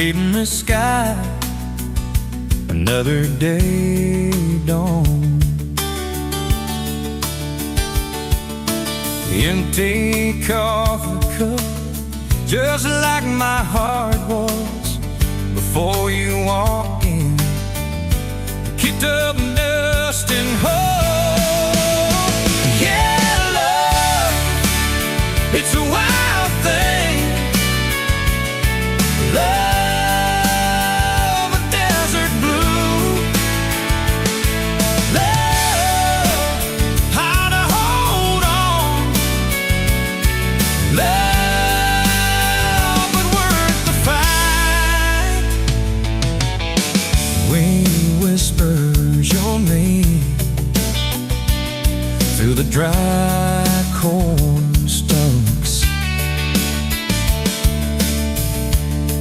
in the sky, another day dawned. Empty coffee cup, just like my heart was before you walked in. Kicked up dust and hope. Yeah, love, it's a wild thing. Love, a desert blue. Love, how to hold on. Love, but worth the fight. Wind whispers your name through the dry corn stalks.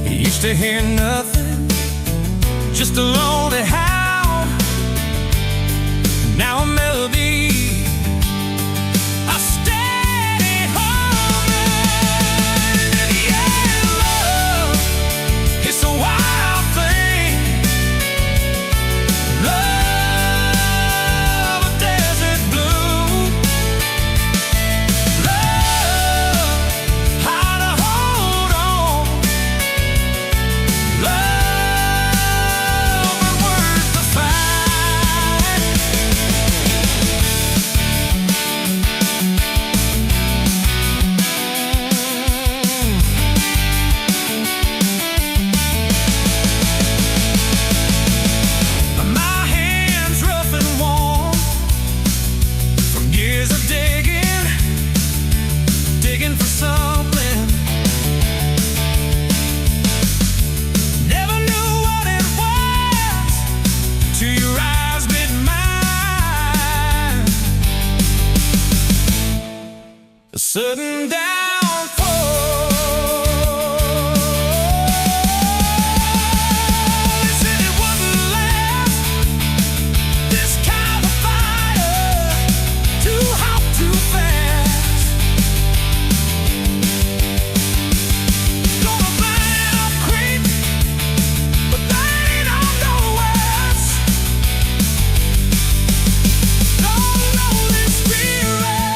Used to hear nothing, just a lonely howl. Now a melody, a steady humming. And yeah, love, it's a wild thing. Love, a desert blue. Love, how to hold on. Love, but worth the fight. My hands rough and warm from years of digging for something. Never knew what it was till your eyes met mine. A sudden downfall. They said it wouldn't last. This kind of fire, too hot, too fast. Gonna burn up quick, but they don't know us. Don't know this feeling.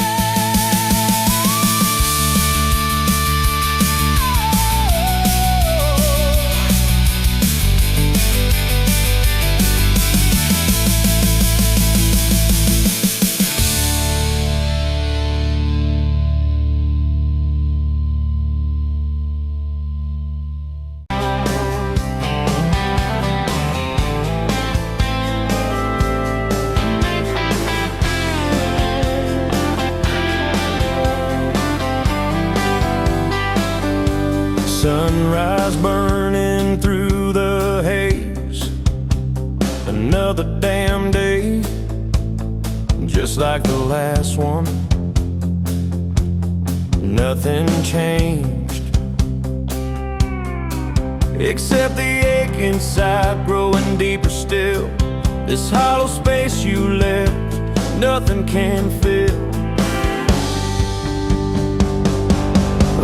Sunrise burning through the haze. Another damn day, just like the last one. Nothing changed, except the ache inside growing deeper still. This hollow space you left, nothing can fill.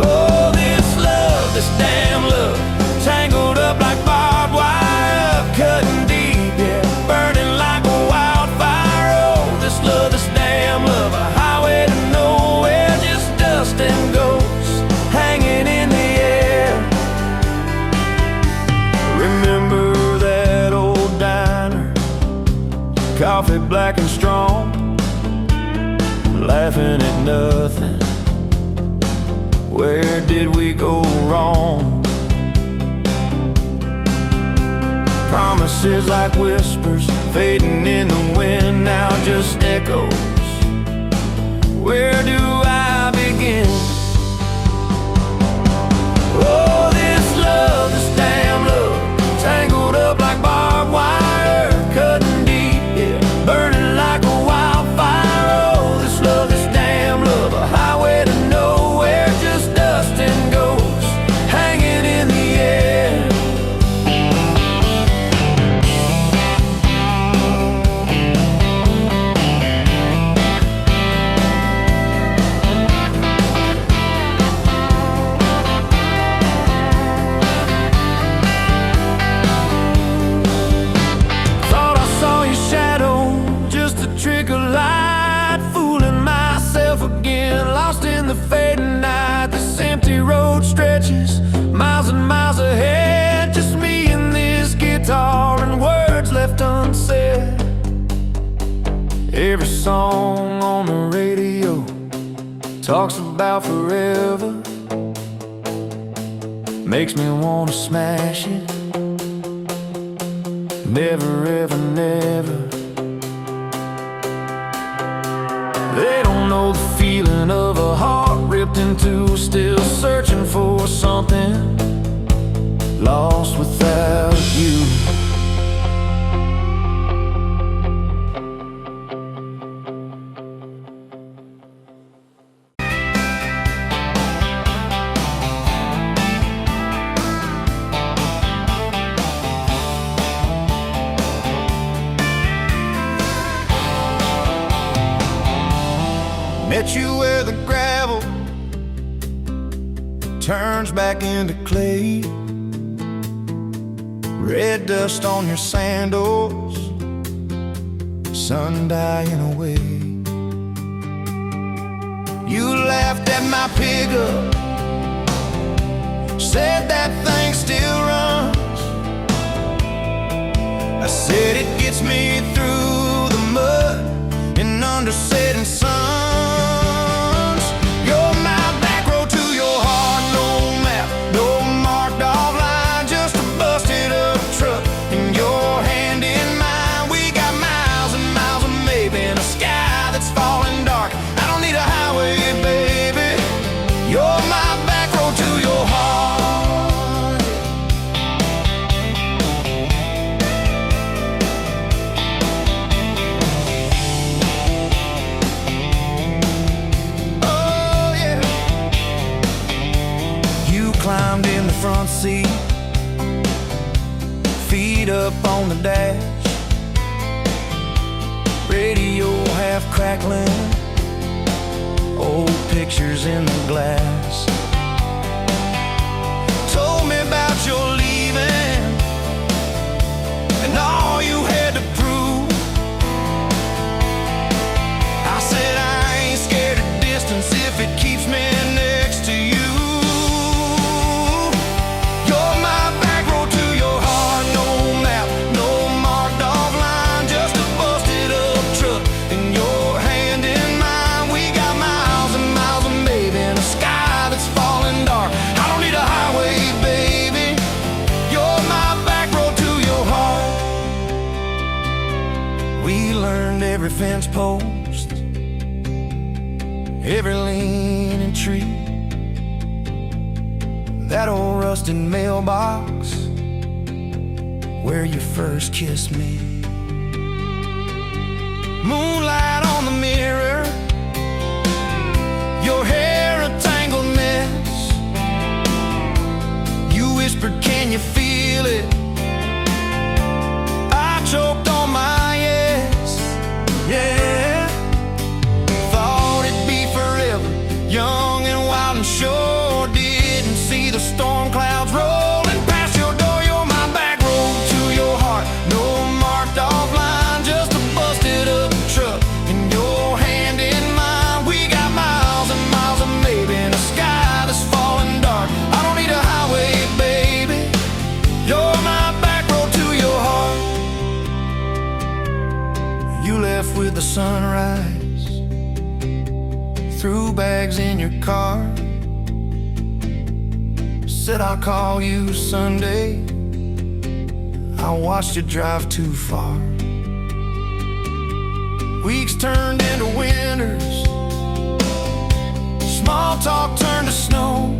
Oh, this love, this damn love, tangled up like barbed wire, cutting deep, yeah, burning like a wildfire. Oh, this love, this damn love, a highway to nowhere, just dust and ghosts hanging in the air. Remember that old diner, coffee black and strong, laughing at nothing. Where did we go wrong? Promises like whispers fading in the wind, now just echoes. Where do I begin? Oh, this love, this damn love, tangled up like barbed wire, cutting deep, yeah, burning like a wildfire. Oh, this love, this damn love, a highway to nowhere, just dust and ghosts hanging in the air. song on the radio talks about forever, makes me wanna smash it. Never ever never. They don't know the feeling of a heart ripped in two, still searching for something, lost without you. Met you where the gravel turns back into clay, red dust on your sandals, sun dying away. You laughed at my pickup, said that thing still runs. I said it gets me through the mud and under setting sun. Climbed in the front seat, feet up on the dash, radio half crackling, old pictures in the glass. Told me about your leaving and all you had to prove. I said I ain't scared of distance if it keeps me next to you. Every fence post, every leaning tree, that old rusted mailbox where you first kissed me. Moonlight on the mirror, your hair a tangled mess. You whispered, can you feel it? I choked on my yeah, thought it'd be forever, young and wild and sure didn't see the storm clouds rolling past your door. You're my back road to your heart, no marked off line, just a busted up truck and your hand in mine. We got miles and miles of maybe in a sky that's falling dark. I don't need a highway, baby, you're my back road to your heart. You left with the sunrise, threw bags in your car, said I'll call you Sunday. I watched you drive too far. Weeks turned into winters, small talk turned to snow.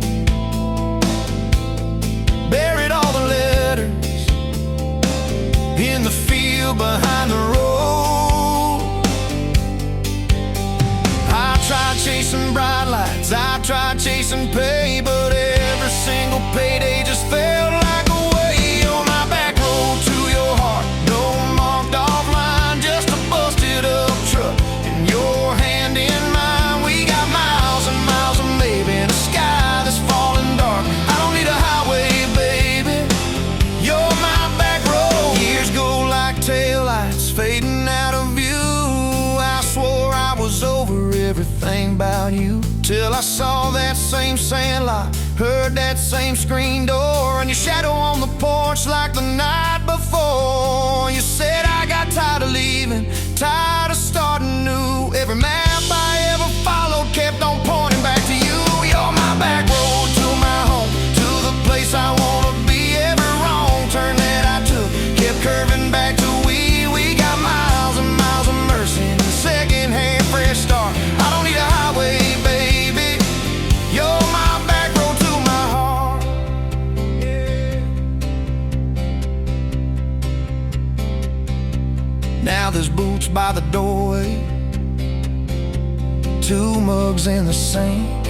Buried all the letters in the field behind the road. I tried chasing bright lights, I tried chasing pay, but every single payday just felt like a way. On my back road to your heart, no marked off line, just a busted up truck and your hand in mine. We got miles and miles of maybe in a sky that's falling dark. I don't need a highway, baby, you're my back road. Years go like taillights fading out of view. I swore I was over everything about you, till I saw that same sandlot, heard that same screen door, and your shadow on the porch like the night before. You said I got tired of leaving, tired of starting new. Every map I ever followed kept on pointing back to you. You're my back road to my home, to the place I wanna be. Every wrong turn that I took kept curving back to we got miles and miles of mercy and a second-hand fresh start. I don't need a highway, baby. You're my back road to my heart. Yeah. Now there's boots by the doorway, 2 mugs in the sink,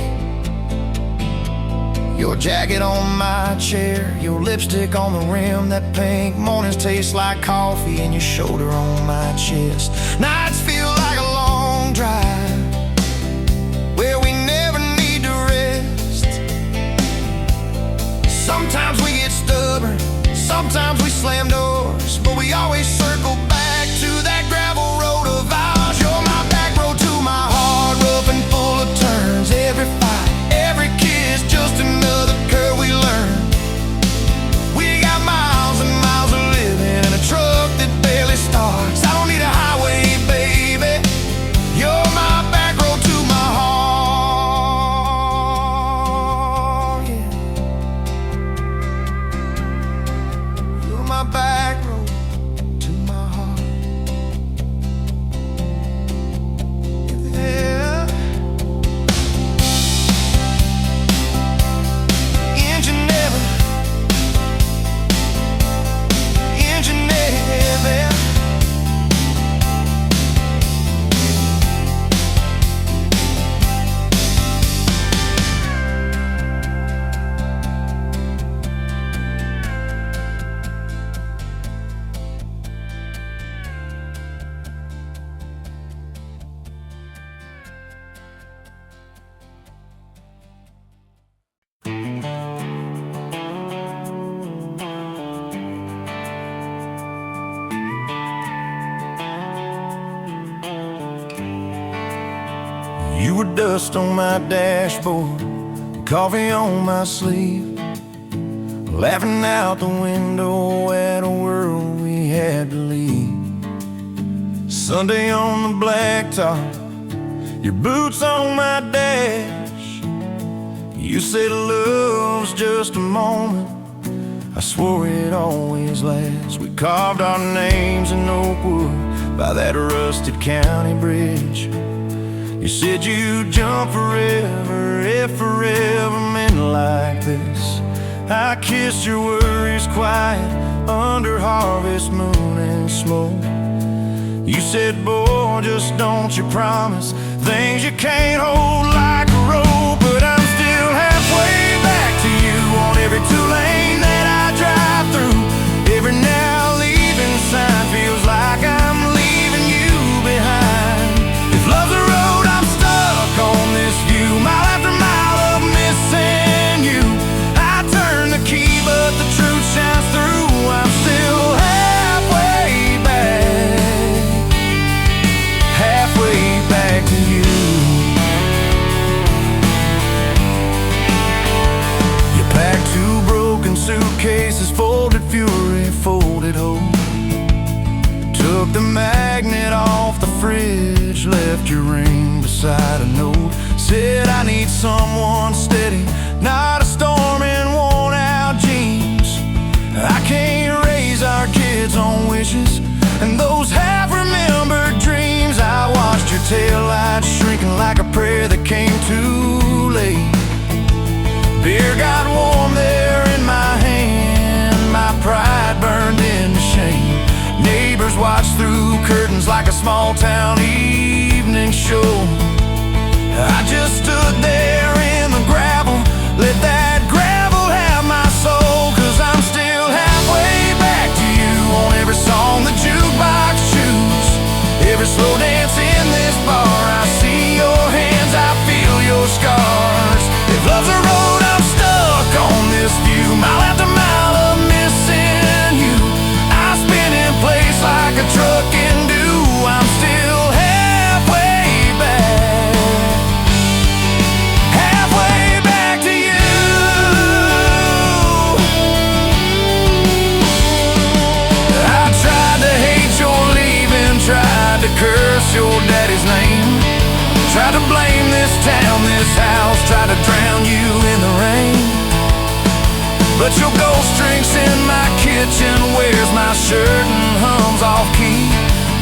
your jacket on my chair, your lipstick on the rim, that pink. Mornings taste like coffee and your shoulder on my chest. Nights feel like a long drive where we never need to rest. Sometimes we get stubborn, sometimes we slam doors, but we always circle back to that gravel road of ours. You're my back road to my heart, rough and full of turns. Every fight, every kiss, just another curve we learn. We got miles and miles of living in a truck that barely starts. I don't need a highway, baby. You're my back road to my heart. Yeah. You're my back road to my heart. Yeah. Engine never, engine never. You were dust on my dashboard, coffee on my sleeve, laughing out the window at a world we had to leave. Sunday on the blacktop, your boots on my dash. You said love's just a moment, I swore it always lasts. We carved our names in oak wood by that rusted county bridge. You said you'd jump forever if forever meant like this. I kissed your worries quiet under harvest moon and smoke. You said, boy, just don't you promise things you can't hold like a rope. But I'm still halfway back to you on every 2-lane that I drive through. Every now leaving sign feels like I'm leaving you behind. If love's a road, I'm stuck on this view, mile after mile of missing you. I turn the key, but the truth shines through. I'm still halfway back to you. You packed 2 broken suitcases, folded fury, folded hope. Took the magnet off the fridge, left your ring beside a note. Said I need someone steady, not a storm in worn out jeans. I can't raise our kids on wishes and those half-remembered dreams. I watched your taillights shrinking like a prayer that came too late. Beer got warm there in my hand, my pride burned into shame. Neighbors watched through curtains like a small-town evening show. I just stood there in the gravel, let that gravel have my soul. 'Cause I'm still halfway back to you on every song the jukebox choose. Every slow dance in this bar, I see your hands, I feel your scars. If love's a road, I'm stuck on this view, mile after mile of missing you. I spin in place like a truck can do. I'm still halfway back. Tried to blame this town, this house, tried to drown you in the rain. But your gold drinks in my kitchen, wears my shirt and hums off key.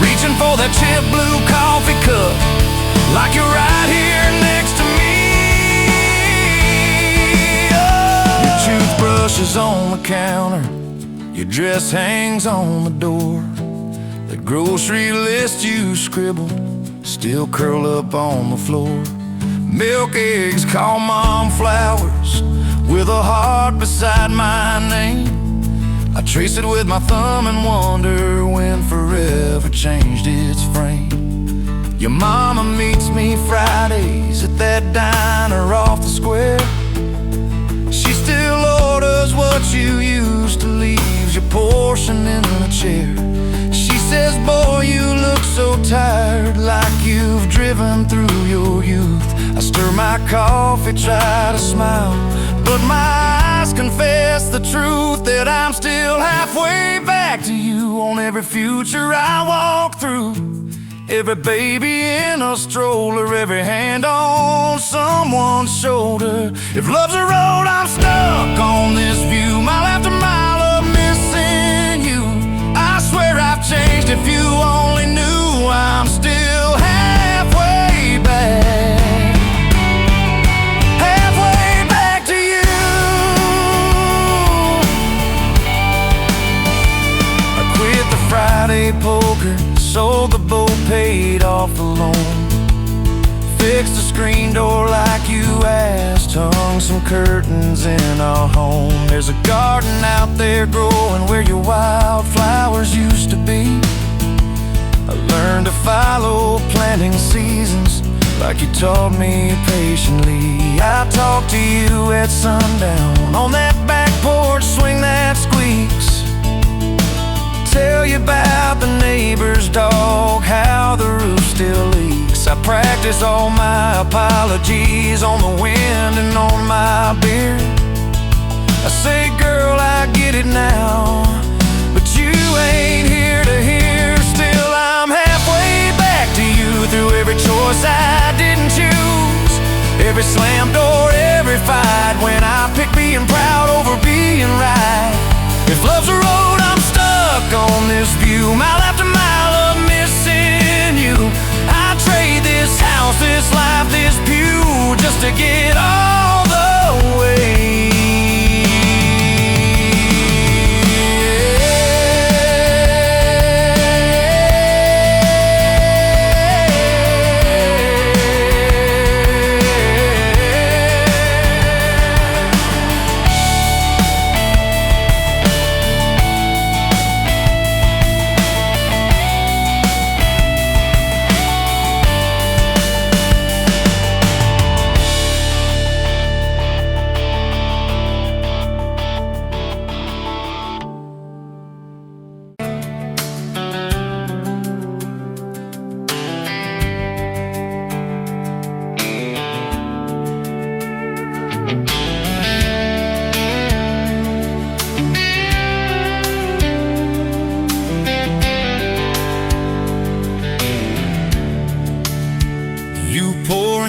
Reaching for that chip blue coffee cup, like you're right here next to me. Oh. Your toothbrush is on the counter, your dress hangs on the door. The grocery list you scribbled still curl up on the floor. Milk, eggs, call mom flowers, with a heart beside my name. I trace it with my thumb and wonder when forever changed its frame. Your mama meets me Fridays at that diner off the square. She still orders what you used to, leaves your portion in the chair. She says, boy, you look so tired, like you've driven through your youth. I stir my coffee, try to smile, but my eyes confess the truth, that I'm still halfway back to you on every future I walk through. Every baby in a stroller, every hand on someone's shoulder. If love's a road, I'm stuck on this view, mile after mile of missing you. I swear I've changed, if you only knew. I'm still halfway back, halfway back to you. I quit the Friday poker, sold the boat, paid off the loan, fixed the screen door like you asked, hung some curtains in our home. There's a garden out there growing where your wildflowers used to be. I learned to follow planting seasons like you taught me patiently. I talk to you at sundown on that back porch swing that squeaks. Tell you about the neighbor's dog, how the roof still leaks. I practice all my apologies on the wind and on my beer. I say, girl, I get it now, but you ain't here to hear. Still, I'm halfway back to you through every choice I didn't choose, every slam door, every fight, when I pick being proud over being right. If love's a road, I'm stuck on this view, mile after mile of missing you. I trade this house, this life, this pew, just to get all the way.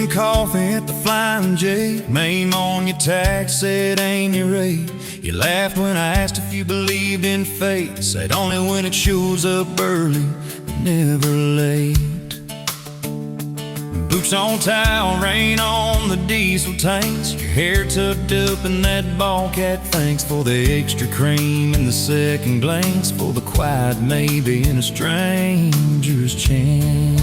Coffee at the Flying J, name on your tax said ain't your rate. You laughed when I asked if you believed in fate, said only when it shows up early, never late. Boots on towel, rain on the diesel tanks, your hair tucked up in that ball cat. Thanks for the extra cream and the second glance, for the quiet maybe in a stranger's chance.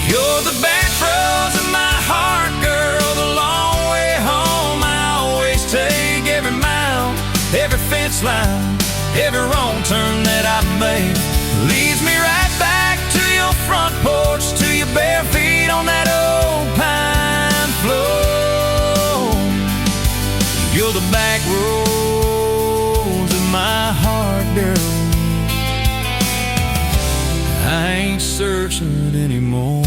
You're the backroads of my heart, girl, the long way home. I always take every mile, every fence line, every wrong turn that I've made leads me right back to your front porch, to your bare feet on that old pine floor. You're the backroads of my heart, girl. I ain't searching anymore.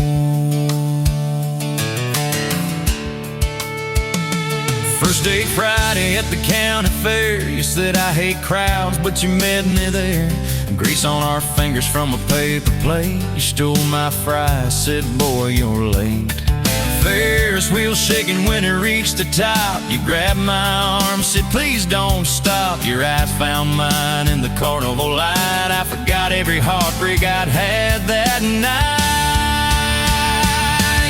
First date Friday at the county fair, you said I hate crowds, but you met me there. Grease on our fingers from a paper plate, you stole my fries, said boy you're late. wheels shaking when it reached the top. You grabbed my arm, said please don't stop. Your eyes found mine in the carnival light. I forgot every heartbreak I'd had that night.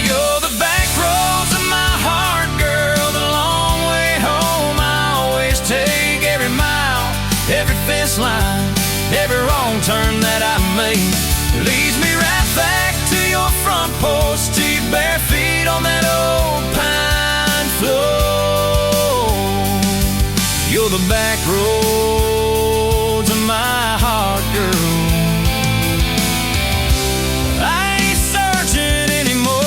You're the back roads of my heart, girl, the long way home I always take. Every mile, every fence line, every wrong turn that I made leads me right back to your front porch, to your bare feet on that old pine floor. You're the back roads of my heart, girl. I ain't searching anymore.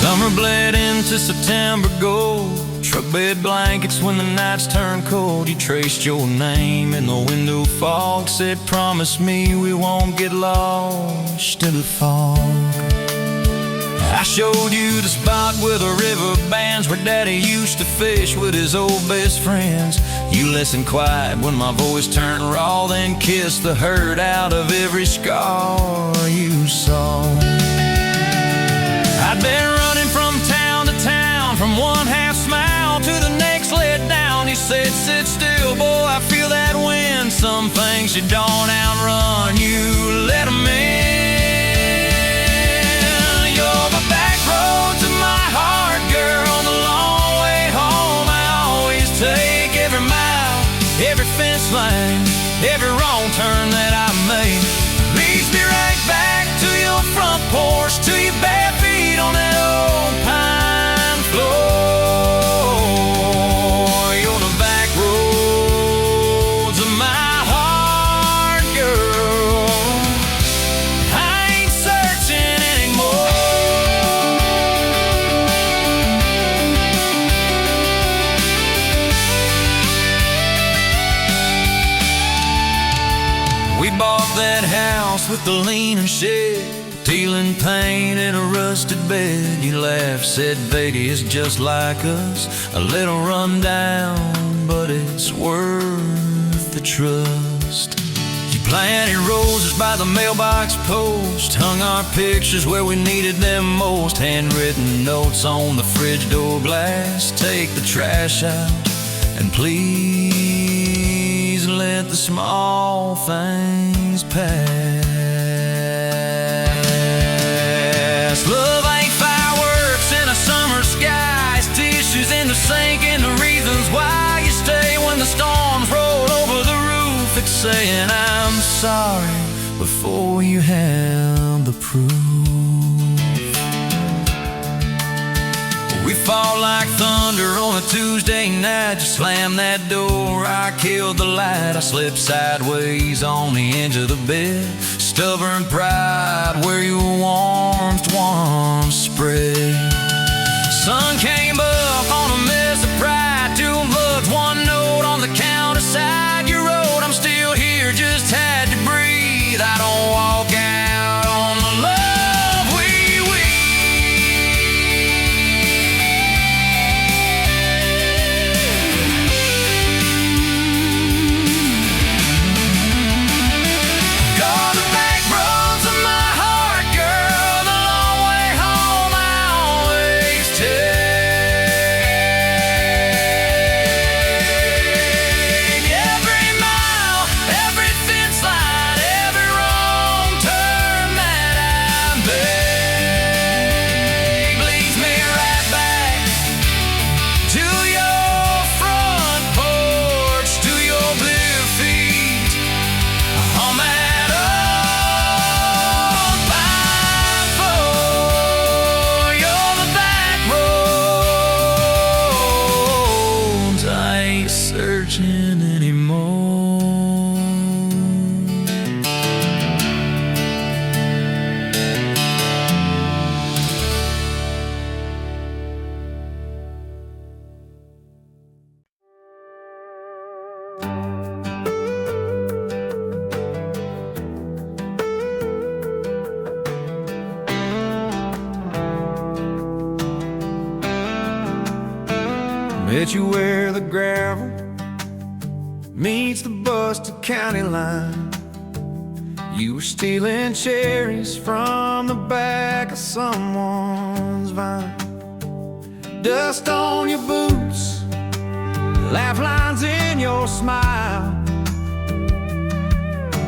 Summer bled into September gold. Truck bed blankets when the nights turn cold. You traced your name in the window fog, said promise me we won't get lost in the fog. I showed you the spot where the river bands, where Daddy used to fish with his old best friends. You listened quiet when my voice turned raw, then kissed the hurt out of every scar you saw. I'd been running from town to town, from one half smile to the next let down. You said sit still, boy, I feel that wind. Some things you don't outrun, you let them in. You're the back roads of my heart, girl, the long way home I always take. Every mile, every fence line, every wrong turn that I make leads me right back to your front porch, to your bare feet on that old pine floor. You're the back roads of my heart, girl. I ain't searching anymore. We bought that house with the leaning shed, peeling paint in a rusted bed. You laughed, said baby, it's just like us, a little run down, but it's worth the trust. You planted roses by the mailbox post, hung our pictures where we needed them most. Handwritten notes on the fridge door glass, take the trash out and please let the small things pass. Love ain't fireworks in a summer sky, it's tissues in the sink and the reasons why you stay when the storms roll over the roof. It's saying I'm sorry before you have the proof. We fall like thunder on a Tuesday night. You slam that door, I killed the light. I slipped sideways on the edge of the bed. Stubborn pride where your warmth once spread. Sun came up on a mess of pride. Two lugs, one note on the counterside. You wrote, I'm still here, just had to breathe. I don't walk out on the love we You're the back roads of my heart, girl, the long way home I always take. Every mile, every fence line, every wrong turn that I make leads me right back to your front porch, to your bare feet on that old pine floor. You're the back roads. I ain't searching anymore. Met you where the gravel meets the Buster County line. You were stealing cherries from the back of someone's vine. Dust on your boots, laugh lines in your smile.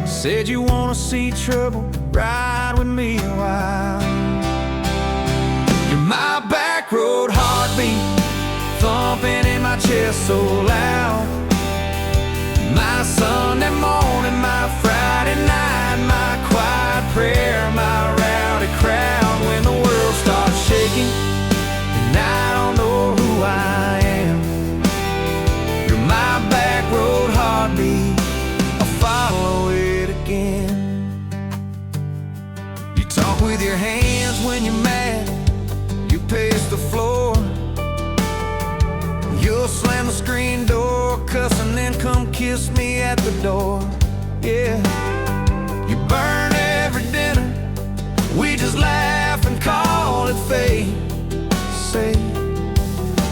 Said you wanna see trouble, ride with me a while. You're my back road heartbeat, thumping in my chest so loud. My Sunday morning, my Friday night, my quiet prayer, my rowdy crowd. When the world starts shaking and I don't know who I am, you're my back road heartbeat, I'll follow it again. You talk with your hands when you're mad, you pace the floor. You'll slam the screen door, cuss, and then come kiss me at the door. Yeah, you burn every dinner, we just laugh and call it fate. Say,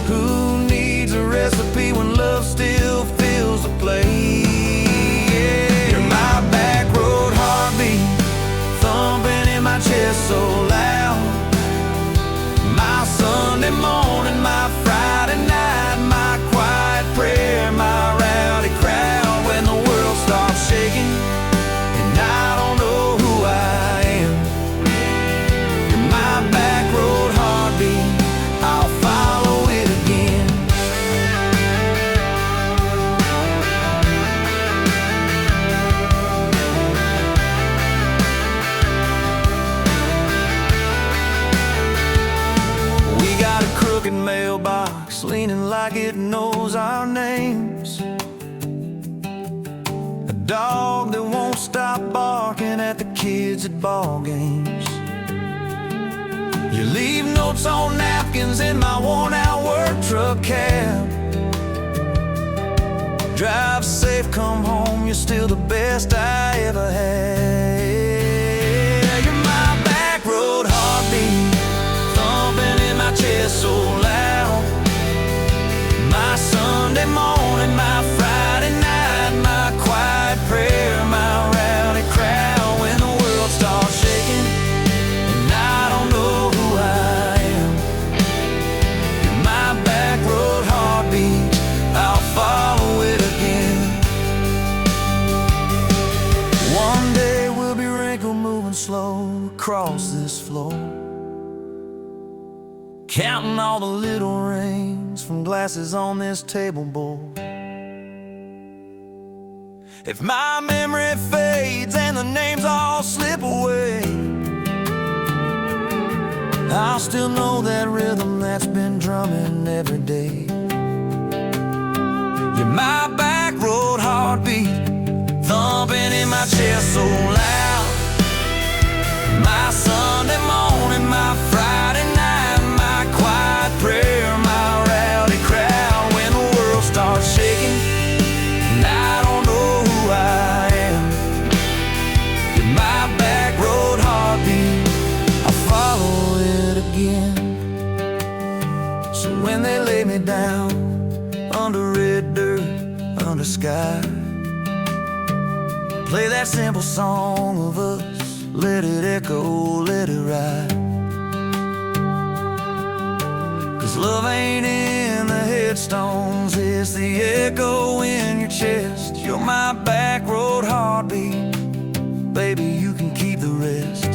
who needs a recipe when love still fills the plate? Yeah, you're my back road heartbeat, thumping in my chest so loud. My Sunday morning, my Friday night, my quiet prayer, my rowdy crowd. When the world starts shaking and I don't know who I am, you're my back road heartbeat, I'll follow it again. We got a crooked mailbox leaning like it knows our names. A dog that won't stop barking at the kids at ball games. You leave notes on napkins in my worn-out work truck cab. Drive safe, come home, you're still the best I ever had. You're my back road heartbeat, thumping in my chest so loud. My Sunday morning, my Friday night, my quiet prayer, my rowdy crowd. When the world starts shaking and I don't know who I am, you're my back road heartbeat, I'll follow it again. One day we'll be wrinkled, moving slow across this floor, counting all the little rings from glasses on this table board. If my memory fades and the names all slip away, I'll still know that rhythm that's been drumming every day. You're my back road heartbeat, thumping in my chest so loud. My Sunday morning, my Friday night, my quiet prayer, my rowdy crowd. When the world starts shaking and I don't know who I am, you're my back road heartbeat, I'll follow it again. So when they lay me down under red dirt, under sky, play that simple song of us, let it echo, let it ride. 'Cause love ain't in the headstones, it's the echo in your chest. You're my back road heartbeat, baby, you can keep the rest.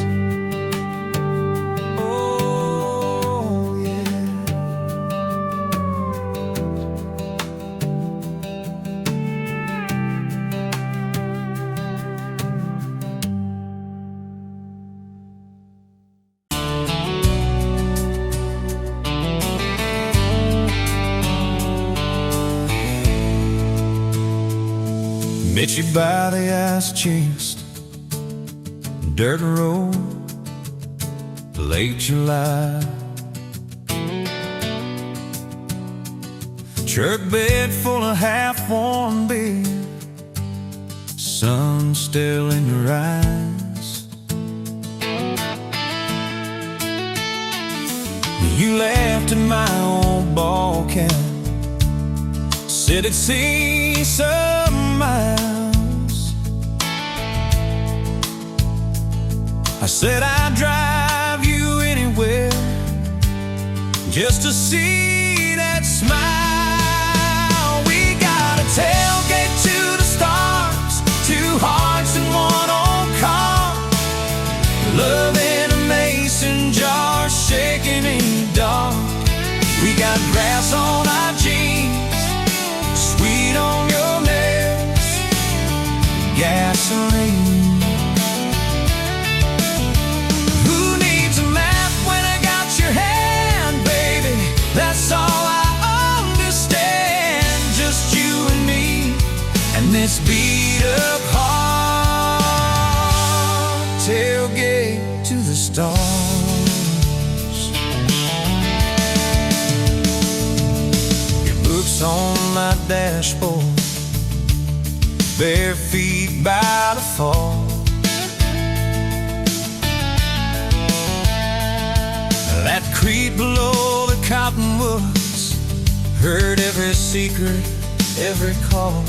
Oh, yeah. Met you by the ice chest, dirt road, late July. Truck bed full of half-warm beer, sun still in your eyes. You laughed at my old ball cap, said it'd see some miles. I said I'd drive you anywhere just to see that smile. We got a tailgate to the stars, 2 hearts in one old car, love in a mason jar, shaking in the dark. We got grass on our jeans, sweet on your lips, gasoline. Who needs a map when I got your hand, baby? That's all I understand. Just you and me, and this beat up heart, tailgate to the stars. On my dashboard, bare feet by the fall. That creek below the cottonwoods, heard every secret, every call.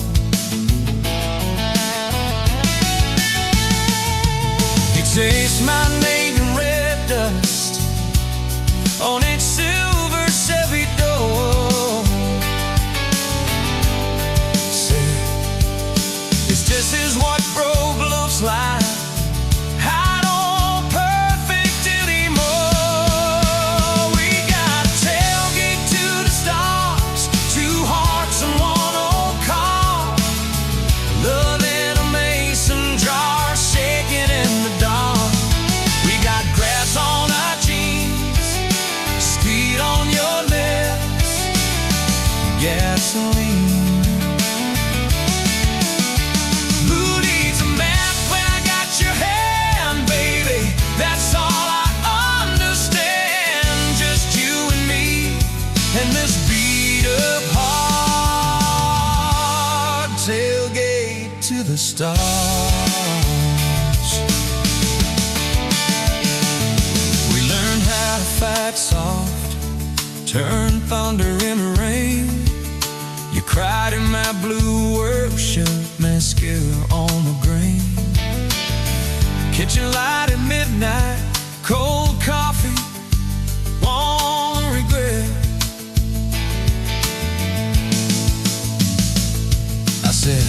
He chased my name in red dust on its silver Chevy door. This is what broke love's like. I don't perfect anymore. We got a tailgate to the stars, 2 hearts in one old car, love in a mason jar, shaking in the dark. We got grass on our jeans, speed on your lips, gasoline. That's all I understand. Just you and me, and this beat up heart, tailgate to the stars. We learned how to fight soft, turn thunder into rain. You cried in my blue workshop, mascara on the grain. Kitchen light at midnight, cold coffee, won't regret. I said,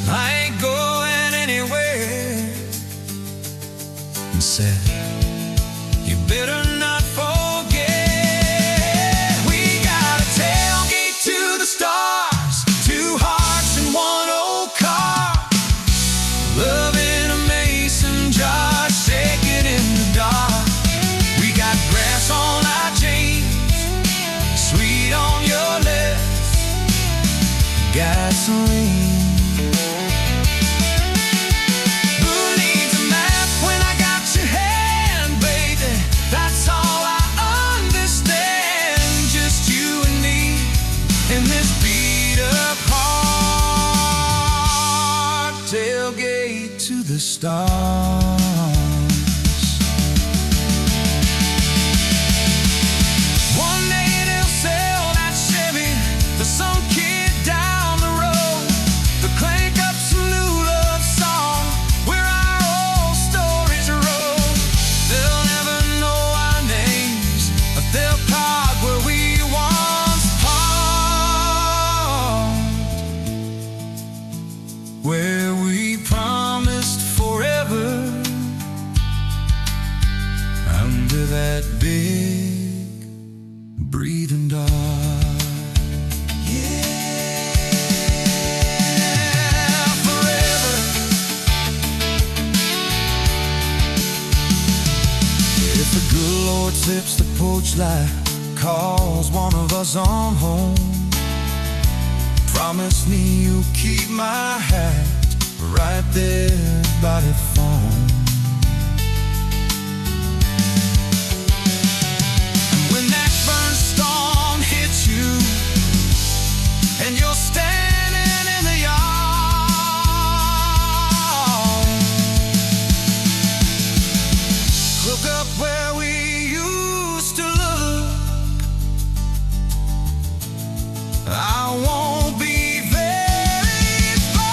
I ain't going anywhere. And said, you better not forget. We got a tailgate to the stars, 2 hearts in one old car, love in a mason jar, shaking in the dark. We got grass on our jeans, sweet on your lips, gasoline. Who needs a map when I got your hand, baby? That's all I understand. Just you and me, in this beat up heart, tailgate to the stars. One day they'll sell that Chevy to some kid down the road. They'll crank up some new love song where our old stories roll. They'll never know our names, but they'll park where we once parked, where we promised forever under that big breathing dog. Yeah, forever. If the good Lord sips the porch light, calls one of us on home, promise me you'll keep my hat right there by the phone. When that burn storm hits you and you're standing in the yard, look up where we used to look. I won't be very far.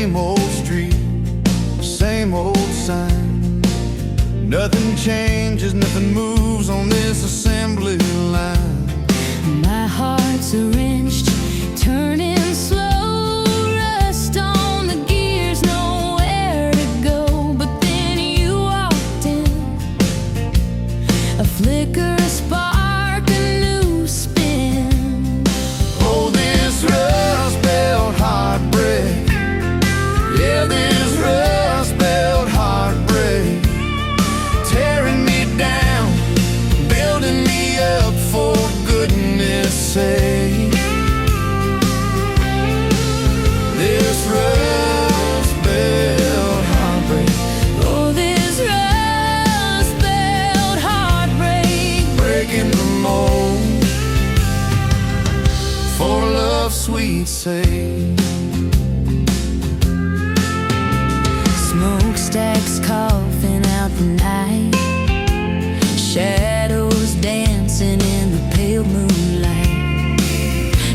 same old street, same old sign. Nothing changes, nothing moves on this assembly line. My heart's a wrenched, turning slow, rust on the gears, nowhere to go. But then you walked in, a flicker, a spark, a new spin. Oh, this rust belt heartbreak, yeah, this rust belt heartbreak, tearing me down, building me up, for goodness sake. This rust belt heartbreak, Oh, this rust belt heartbreak, breaking the mold, for love's sweet sake. smokestacks coughing out the night, shadows dancing in the pale moonlight.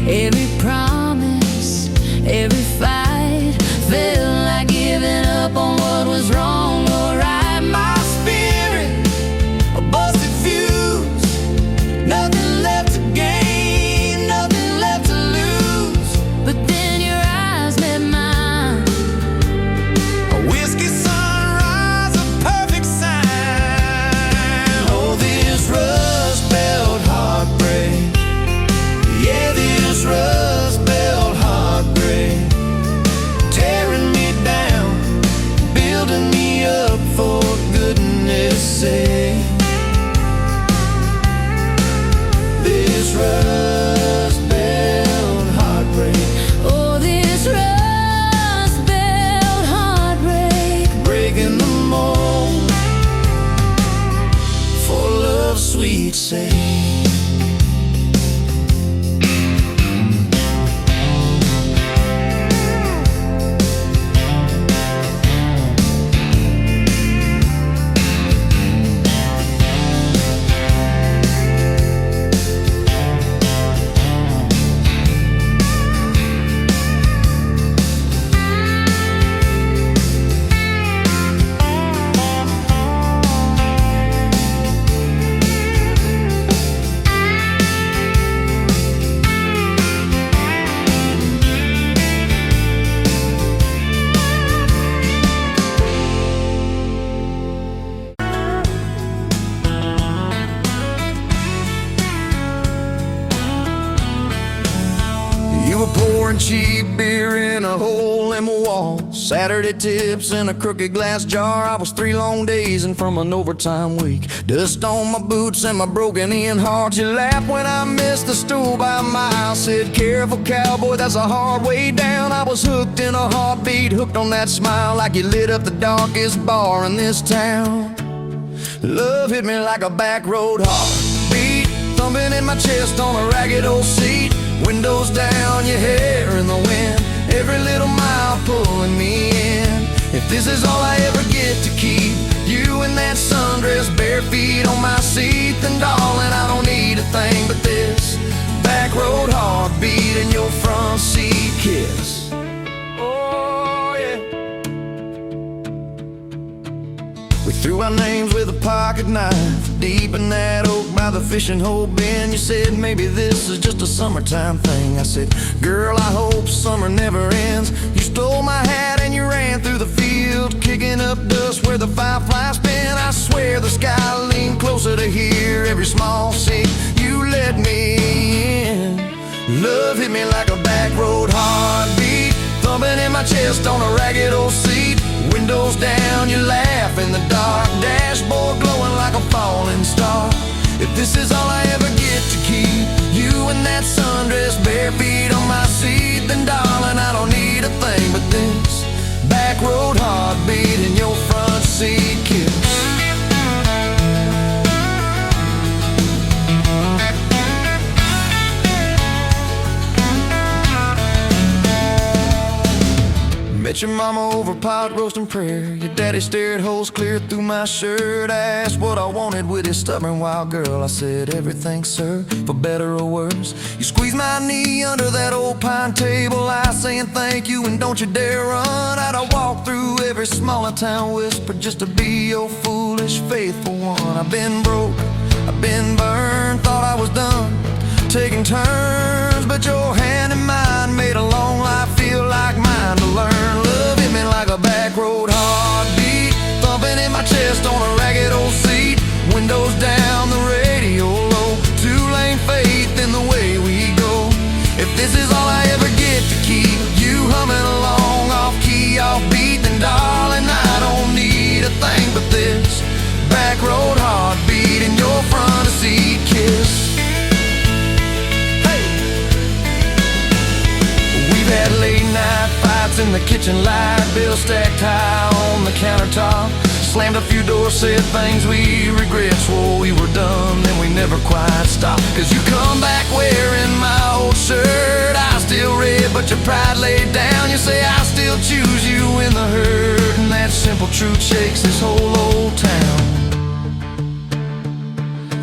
Every promise, every fight felt like giving up on what was wrong or right. My spirit, a busted fuse, nothing left to gain, nothing left to lose. But then your eyes met mine, A whiskey sunrise, a perfect sign. Oh, this rust belt heartbreak, yeah, this rust belt heartbreak, tearing me down, building me up, for goodness sake. This rust belt heartbreak, oh, this rust belt heartbreak. breaking the mold, for love's sweet sake. You were pouring cheap beer in a hole in my wall, Saturday tips in a crooked glass jar. I was 3 long days and from an overtime week, dust on my boots and my broken-in heart. You laughed when I missed the stool by a mile, said, careful cowboy, that's a hard way down. I was hooked in a heartbeat, hooked on that smile, like you lit up the darkest bar in this town. Love hit me like a back road heartbeat, thumping in my chest on a ragged old seat. Windows down, your hair in the wind, every little mile pulling me in. If this is all I ever get to keep, you in that sundress, bare feet on my seat, then darling, I don't need a thing but this back road heartbeat and your front seat kiss. Oh yeah. We threw our names with a pocket knife deep in that oak by the fishing hole bin. You said maybe this is just a summertime thing. I said, girl, I hope summer never ends. You stole my hat and you ran through the field, kicking up dust where the fireflies spin. I swear the sky leaned closer to hear every small sea you let me in. Love hit me like a back road heartbeat, thumping in my chest on a ragged old seat. Windows down, you laugh in the dark, dashboard glowing like a falling star. If this is all I ever get to keep, you in that sundress, bare feet on my seat, then darling, I don't need a thing but this back road heartbeat and your front seat kiss. Met your mama over pot roast and prayer. Your daddy stared holes clear through my shirt. Asked what I wanted with his stubborn wild girl. I said everything, sir, for better or worse. You squeezed my knee under that old pine table. I saying thank you and don't you dare run. I'd walk through every smaller town whisper just to be your foolish faithful one. I've been broke, I've been burned, thought I was done taking turns, but your hand in mine made a long life feel like mine to learn. Love hit me like a back road heartbeat, thumping in my chest on a ragged old seat. Windows down, the radio low, two-lane faith in the way we go. If this is all I ever get to keep you humming along, off key, off beat, then darling, I don't need a thing but this back road heartbeat and your front seat kiss. Had late night fights in the kitchen light, bills stacked high on the countertop. Slammed a few doors, said things we regret, swore we were done, then we never quite stopped. Cause you come back wearing my old shirt, I still red but your pride laid down. You say I still choose you in the herd, and that simple truth shakes this whole old town.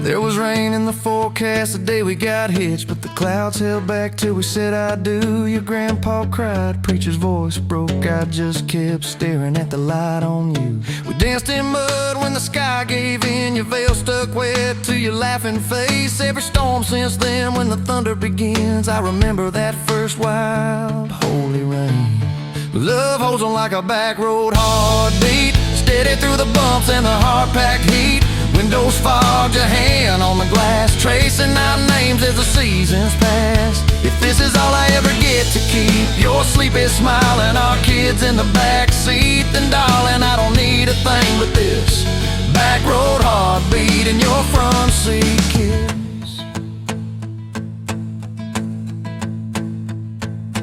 There was rain in the forecast the day we got hitched, but the clouds held back till we said I do. Your grandpa cried, preacher's voice broke, I just kept staring at the light on you. We danced in mud when the sky gave in, your veil stuck wet to your laughing face. Every storm since then when the thunder begins, I remember that first wild holy rain. Love holds on like a back road heartbeat, steady through the bumps and the hard-packed heat. Windows fogged, your hand on the glass, tracing out names as the seasons pass. If this is all I ever get to keep your sleepy smile and our kids in the backseat, then darling, I don't need a thing but this back road heartbeat and your front seat kiss.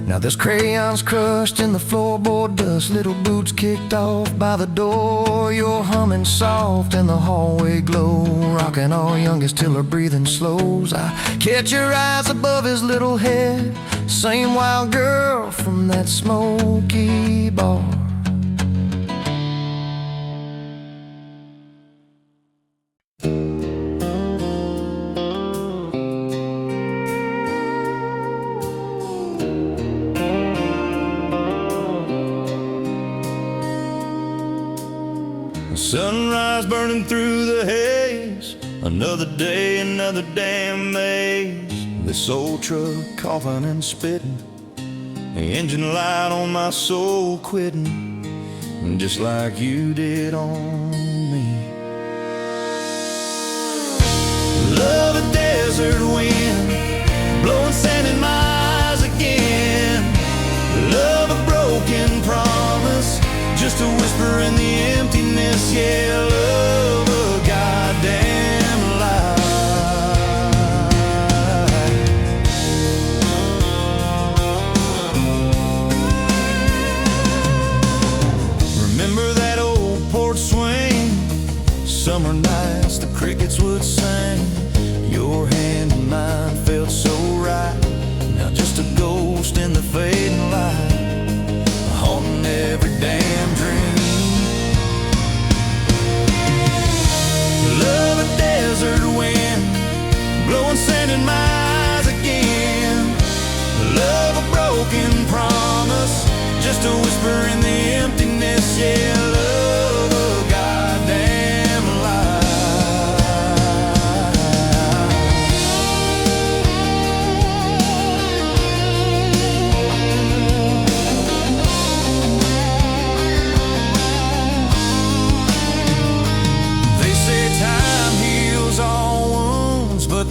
Now there's crayons crushed in the floorboard dust, little boots kicked off by the door. You're humming soft in the hallway glow, rocking our youngest till her breathing slows. I catch your eyes above his little head, same wild girl from that smoky bar. Sunrise burning through the haze, another day, another damn maze. This old truck coughing and spitting, the engine light on my soul quitting, just like you did on me. Love a desert wind, blowing sand in my eyes again. Love a broken promise, just a whisper in the emptiness. Yeah, love a goddamn lie. Remember that old porch swing, summer nights the crickets would sing. Your hand in mine felt so right, now just a ghost in the fading light, haunting every damn dream. Love a desert wind, blowing sand in my eyes again. Love a broken promise, just a whisper in the emptiness. Yeah, love a goddamn lie.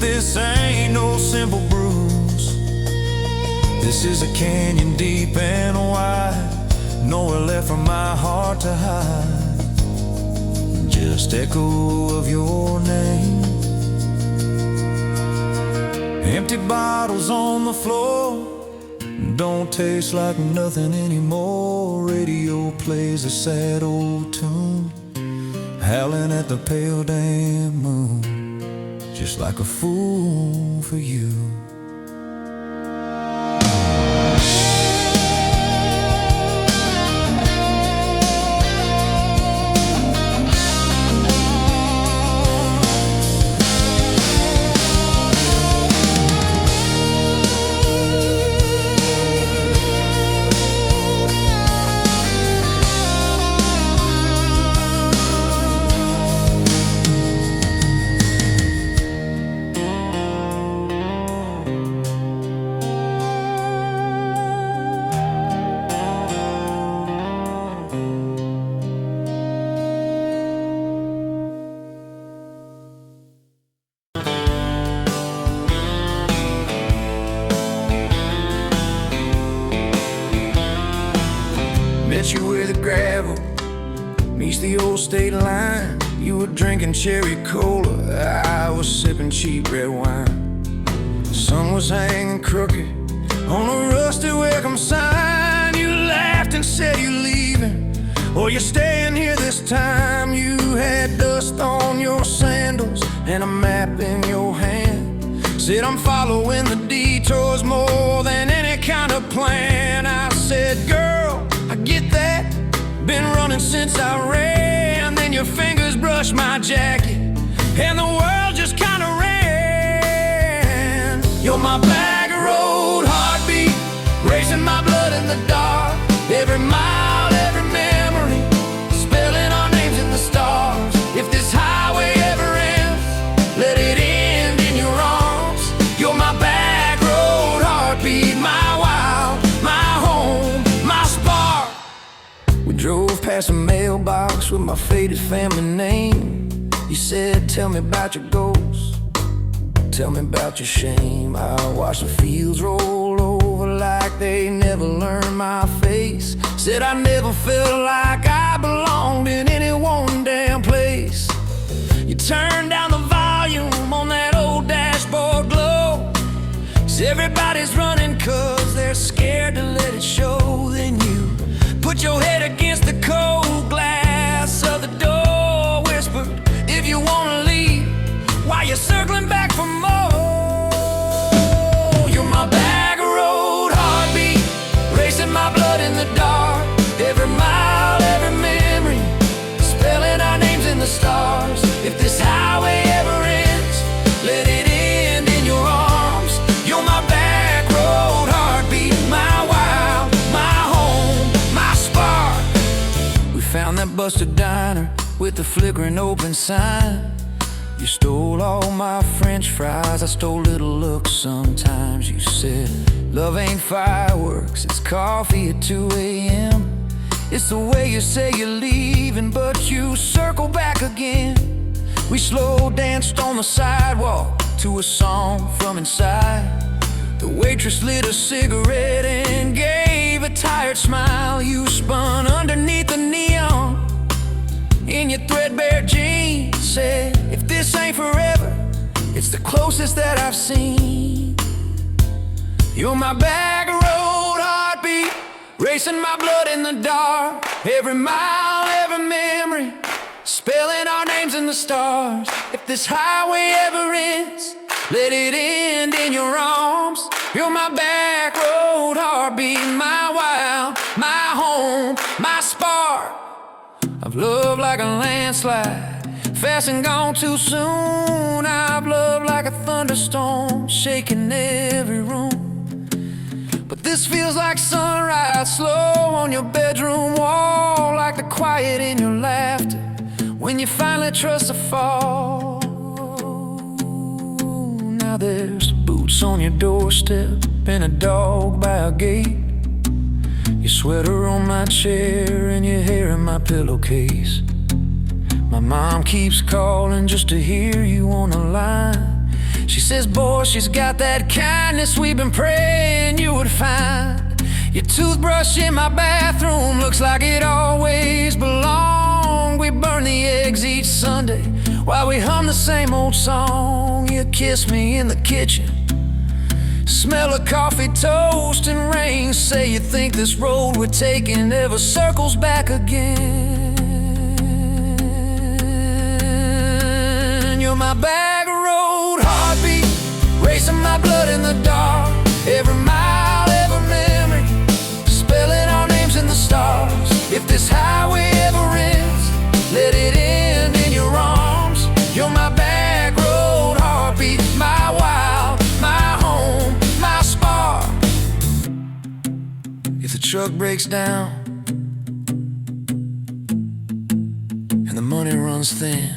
This ain't no simple bruise. This is a canyon deep and wide, nowhere left for my heart to hide. Just echo of your name. Empty bottles on the floor, don't taste like nothing anymore. Radio plays a sad old tune, howling at the pale damn moon, just like a fool for you. gravel meets the old state line. You were drinking cherry cola, I was sipping cheap red wine. The sun was hanging crooked on a rusty welcome sign. You laughed and said you're leaving, or you're staying here this time. You had dust on your sandals and a map in your hand. Said I'm following the detours more than any kind of plan. I said, girl, I get that, been running since I ran. Then your fingers brushed my jacket and the world just kinda ran. You're my back road heartbeat, racing my blood in the dark. Every mile, every memory, spelling our names in the stars. If this highway ever ends, let it end in your arms. You're my back road heartbeat, my wild, my home, my spark. We drove past a mailbox with my faded family name. You said, tell me about your goals, tell me about your shame. I watched the fields roll over like they never learned my face. Said I never felt like I belonged in any one damn place. You turned down the volume on that old dashboard glow. 'Cause everybody's running 'cause they're scared to let it show. Then you put your head against the cold glass of the door, whispered, if you wanna leave, why you circling back for more? You're my back road heartbeat, racing my blood in the dark. Every mile, every memory, spelling our names in the stars. If this highway ever ends, let it end in your arms. You're my back road heartbeat, my wild, my home, my spark. We found that busted diner with the flickering open sign. You stole all my French fries, I stole little looks sometimes. You said, love ain't fireworks, it's coffee at 2 a.m. It's the way you say you're leaving, but you circle back again. We slow danced on the sidewalk to a song from inside. The waitress lit a cigarette and gave a tired smile. You spun underneath the neon in your threadbare jeans. Said, if this ain't forever, it's the closest that I've seen. You're my back road heartbeat, racing my blood in the dark. Every mile, every memory, spelling our names in the stars. If this highway ever ends, let it end in your arms. You're my back road heartbeat, my wild, my home, my spark. I've loved like a landslide, fast and gone too soon. I've loved like a thunderstorm, shaking every room. But this feels like sunrise, slow on your bedroom wall, like the quiet in your laughter when you finally trust the fall. Now there's boots on your doorstep and a dog by a gate. Your sweater on my chair and your hair in my pillowcase. My mom keeps calling just to hear you on the line. She says, boy, she's got that kindness we've been praying you would find. Your toothbrush in my bathroom looks like it always belonged. We burn the eggs each Sunday while we hum the same old song. You kiss me in the kitchen, smell of coffee, toast, and rain. Say you think this road we're taking never circles back again. You're my back road heartbeat, racing my blood in the dark. Every mile, every memory, spelling our names in the stars. If this highway ever ends, let it end in your arms. You're my back road heartbeat, my wild, my home, my spark. If the truck breaks down and the money runs thin,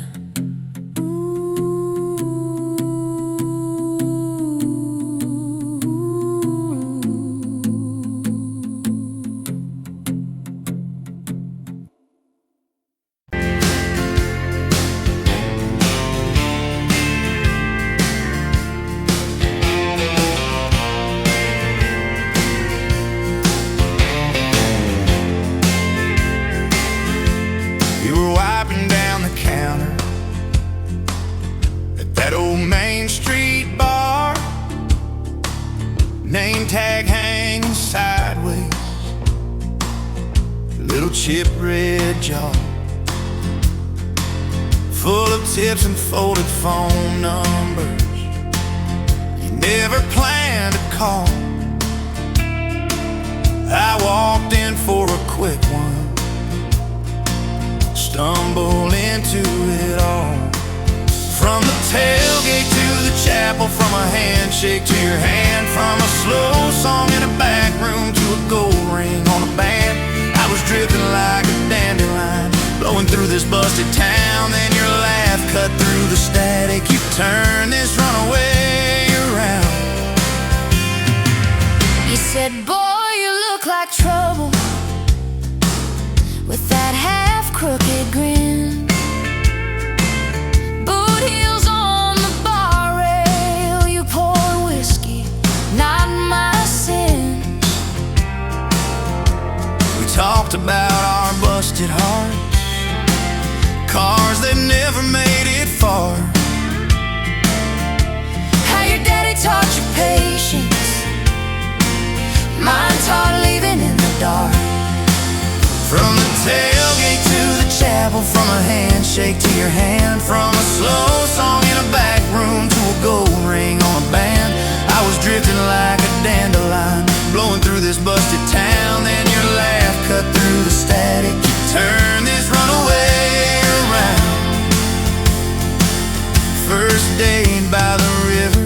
little chip red jar, full of tips and folded phone numbers you never planned to call. I walked in for a quick one, stumbled into it all. From the tailgate to the chapel, from a handshake to your hand, from a slow song in a back room to a gold ring on a band. I was drifting like a dandelion, blowing through this busted town. Then your laugh cut through the static. You turned this runaway around. You said, boy, you look like trouble, with that half-crooked grin. Boot heels on the bar rail, you pour whiskey, not my sin. We talked about our busted hearts, cars that never made it far, How your daddy taught you patience, mine taught leaving in the dark. from the tailgate to the chapel, from a handshake to your hand, from a slow song in a back room to a gold ring on a band. I was drifting like a dandelion, blowing through this busted town. Then your laugh cut through the static. You turned this runaway around. First date by the river,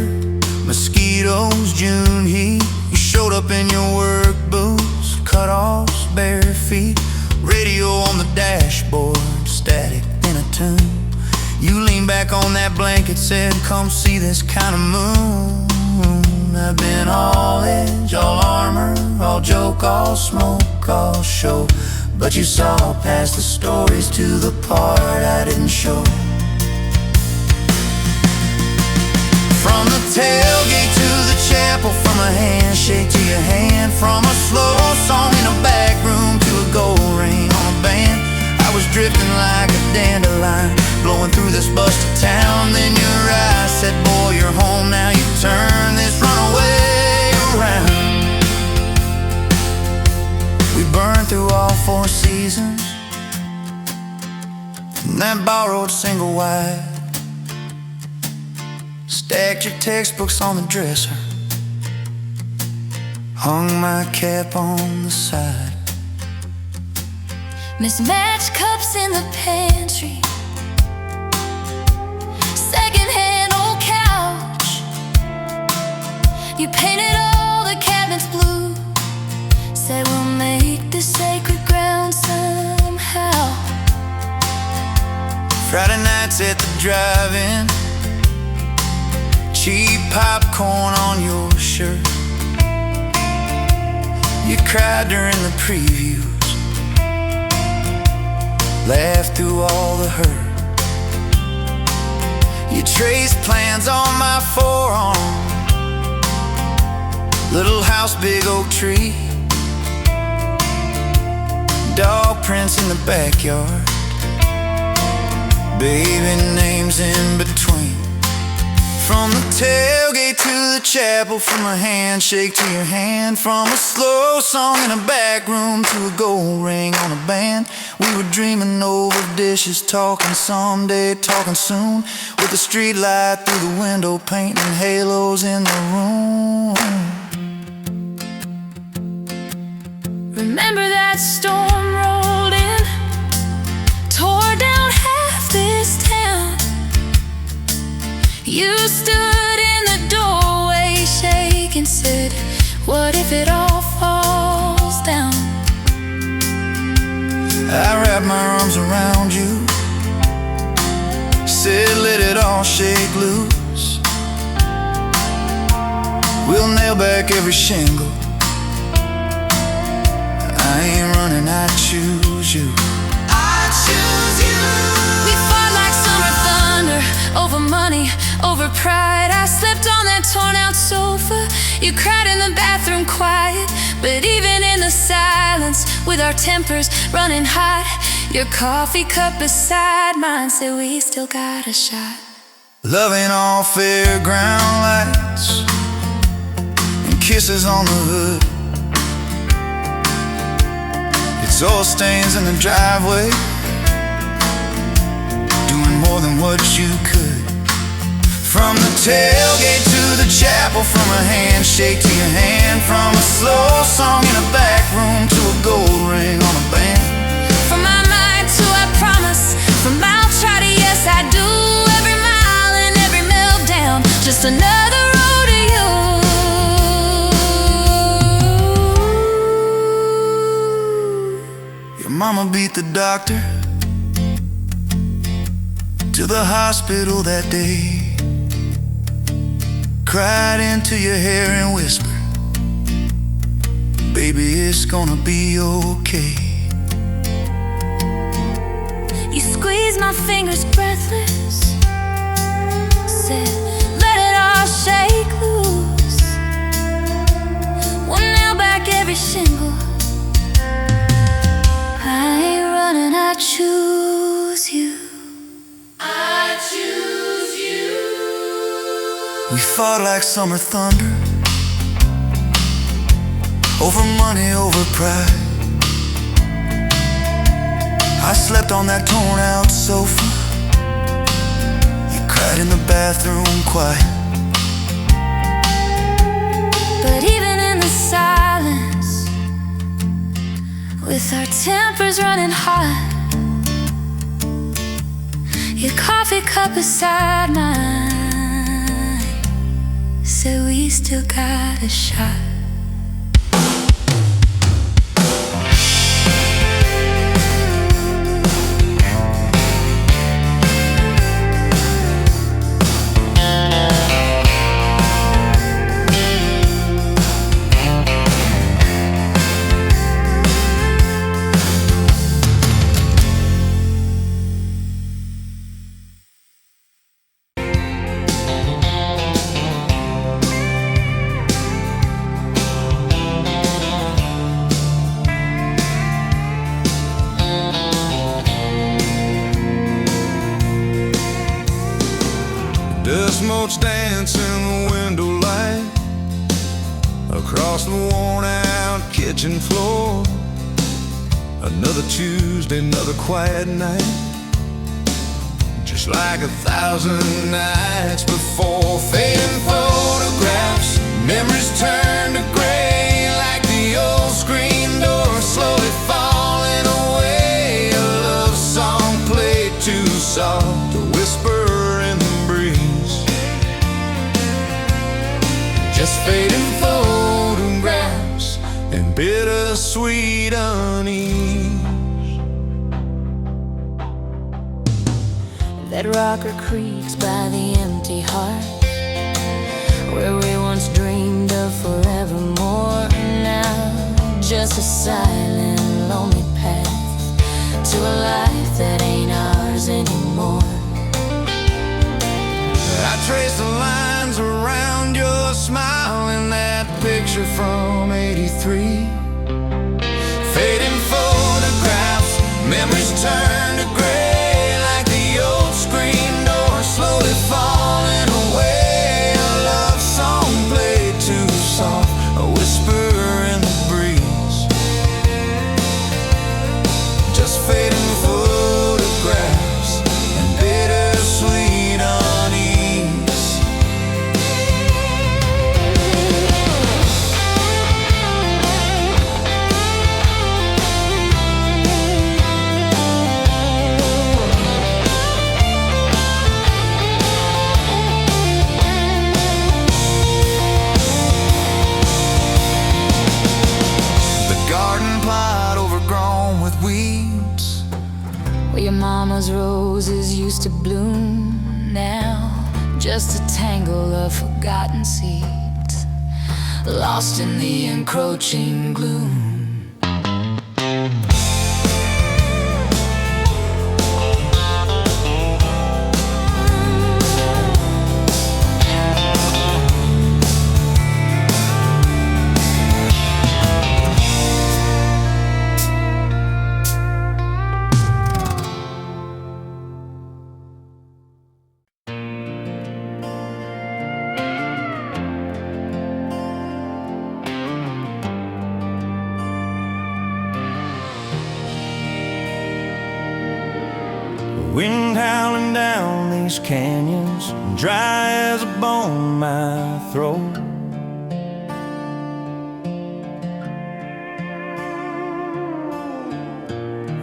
mosquitoes, June heat. You showed up in your work boots, cut-offs, bare feet, radio on the dashboard, static in a tune. You leaned back on that blanket, said, come see this kind of moon. I've been all edge, all armor, all joke, all smoke, all show, but you saw past the stories to the part I didn't show. From the tailgate to the chapel, from a handshake to your hand, from a slow song in a back room to a gold ring on a band. I was drifting like a dandelion, blowing through this busted town. Then your eyes said, boy, you're home now. You turn this runaway around. We burned through all 4 seasons in that borrowed single wide. Stacked your textbooks on the dresser, hung my cap on the side. Mismatched cups in the pantry, secondhand old couch. You painted all the cabinets blue, said we'll make this sacred ground somehow. Friday nights at the drive-in, cheap popcorn on your shirt. You cried during the previews, laughed through all the hurt. You traced plans on my forearm, little house, big oak tree, dog prints in the backyard, baby names in between. From the tailgate to the chapel, from a handshake to your hand, from a slow song in a back room to a gold ring on a band. We were dreaming over dishes, talking someday, talking soon, with the street light through the window, painting halos in the room. Remember that storm rolled in, tore down half this town. You stood in the doorway shaking, said, what if it all falls down? I wrapped my arms around you, said let it all shake loose. We'll nail back every shingle, I ain't running, I choose you. I choose you. We fought like summer thunder, over money, over pride. I slept on that torn out sofa, you cried in the bathroom quiet. But even in the silence, with our tempers running hot, your coffee cup beside mine said we still got a shot. Loving all fairground lights and kisses on the hood. It's Soil stains in the driveway, doing more than what you could. From the tailgate to the chapel, from a handshake to your hand, from a slow song in a back room to a gold ring on a band. From my mind to I promise, from I'll try to yes I do, every mile and every meltdown, just another road to you. Your mama beat the doctor to the hospital that day, cried into your hair and whispered, baby, it's gonna be okay. You squeezed my fingers breathless, said, let it all shake loose. We'll nail back every shingle. I ain't running, I choose you. I choose you. We fought like summer thunder, over money, over pride. I slept on that torn out sofa, you cried in the bathroom quiet. But even in the silence, with our tempers running hot, your coffee cup beside mine said we still got a shot. Dust motes dance in the window light across the worn out kitchen floor. Another Tuesday, another quiet night, just like 1,000 nights before. Fading photographs, memories turn to gray, like the old screen door slowly falling away. A love song played too soft, a whisper in the breeze, just fading photographs and bittersweet unease. That rocker creaks by the empty heart, where we once dreamed of forevermore. Now just a silent, lonely path to a life that ain't ours anymore. I trace the lines around your smile in that picture from '83. Fading photographs, memories turn to gray, like the old screen door slowly falling away. A love song played too soft, a whisper in the breeze, just fading photographs and bittersweet unease. Where your mama's roses used to bloom, now just a tangle of forgotten seeds, lost in the encroaching gloom. Wind howling down these canyons, dry as a bone in my throat.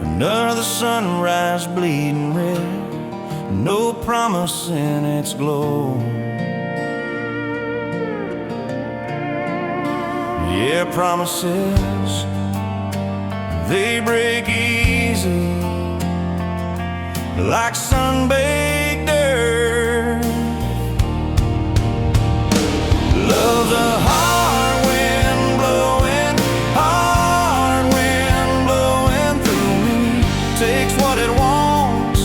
Another sunrise bleeding red, no promise in its glow. Yeah, promises, they break easy, like sun-baked earth. Love's a hard wind blowing, hard wind blowing through me. Takes what it wants,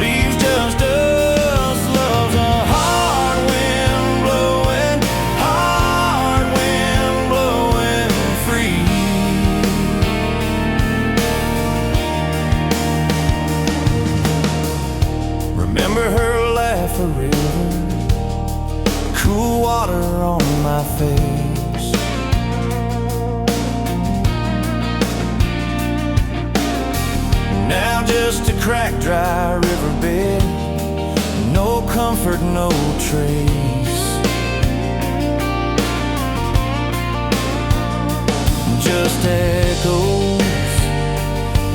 leaves just us. Love's a hard wind blowing, hard wind blowing free. Remember her laugh, a river, cool water on my face. Now just a cracked, dry riverbed, no comfort, no trace. Just echoes,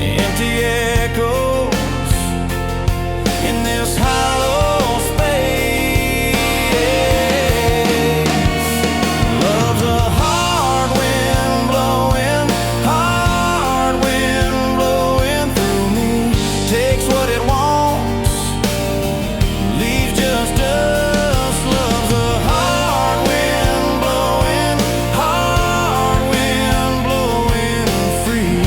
empty echoes in this hollow space. Love's a hard wind blowing, hard wind blowing through me. Takes what it wants, leaves just us. Love's a hard wind blowing, hard wind blowing free.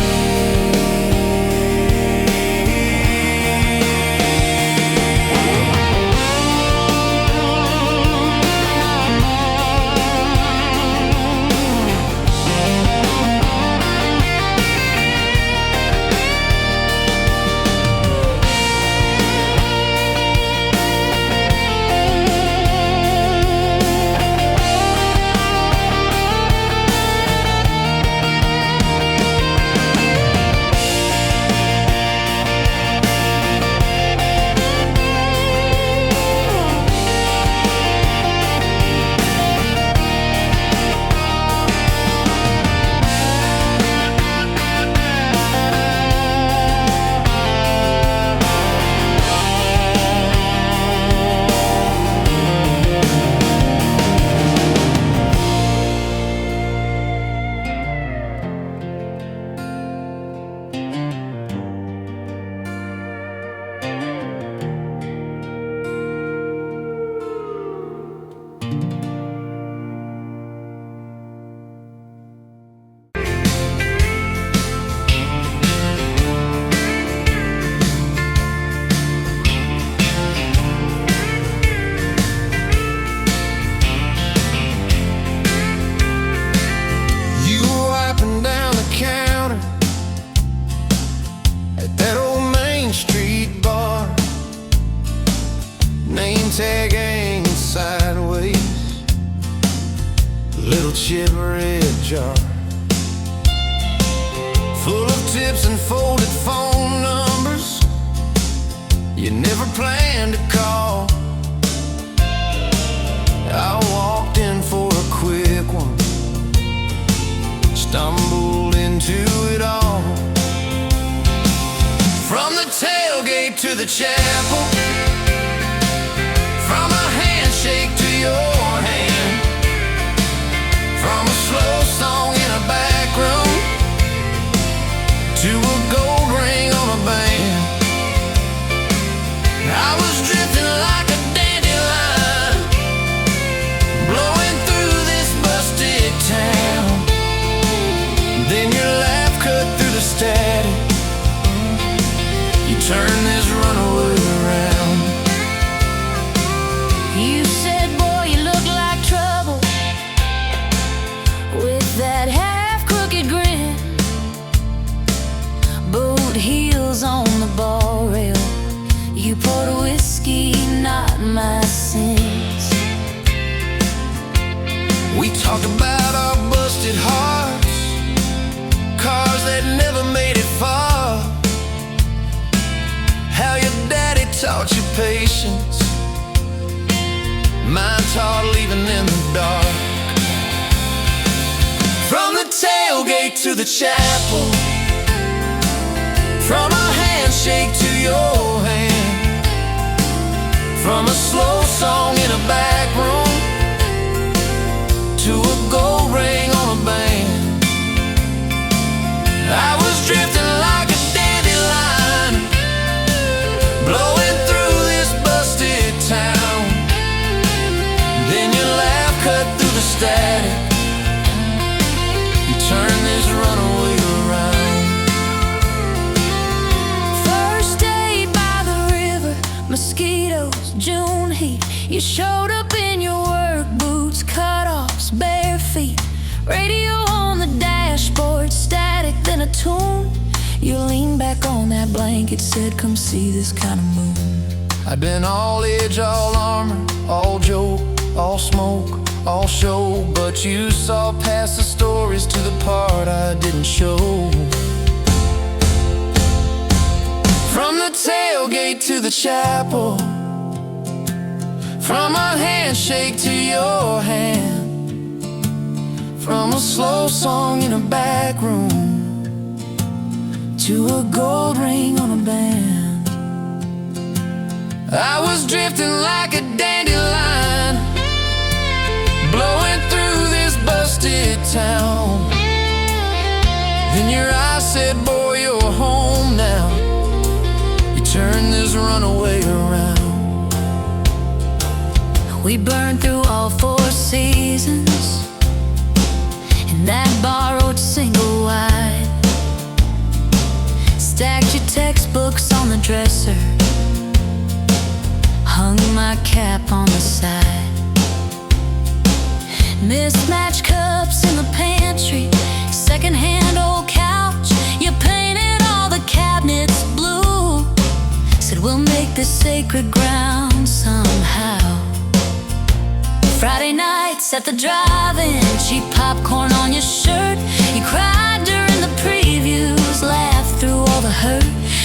You wiping down the counter at that old Main Street bar, name tag hanging sideways, little chip red jar full of tips and folded phone numbers you never planned to call. I walked in for a quick one, stumbled into it all. From the tailgate to the chapel, from a handshake to your hand, from a slow song in a back room to a gold ring on a band. I was drifting like a dandelion, blowing through this busted town. Then your laugh cut through the static, you turn this runaway around. You said, boy, you look like trouble, with that half-crooked grin, boot heels on the bar rail. You poured whiskey, not my sins. We talked about our busted hearts, cars that never made it far, taught leaving in the dark. From the tailgate to the chapel, from a handshake to your hand, from a slow song in a back room to a gold ring on a band. I was drifting like a dandelion, blowing through this busted town. Then your laugh cut through the static, you turned this runaway around. First day by the river, mosquitoes, June heat. You showed up in your work boots, cut-offs, bare feet. Radio on the dashboard, static, then a tune. You leaned back on that blanket, said, come see this kind of moon. I'd been all edge, all armor, all joke, all smoke, all show, but you saw past the stories to the part I didn't show. From the tailgate to the chapel, from a handshake to your hand, from a slow song in a back room to a gold ring on a band. I was drifting like a dandelion, blowing through this busted town. Then your eyes said, boy, you're home now. You turned this runaway around. We burned through all 4 seasons in that borrowed single wide. Stacked your textbooks on the dresser, hung my cap on the side. Mismatched cups in the pantry, secondhand old couch. You painted all the cabinets blue, said we'll make this sacred ground somehow. Friday nights at the drive-in, cheap popcorn on your shirt. You cried during the previews, laughed through all the hurt.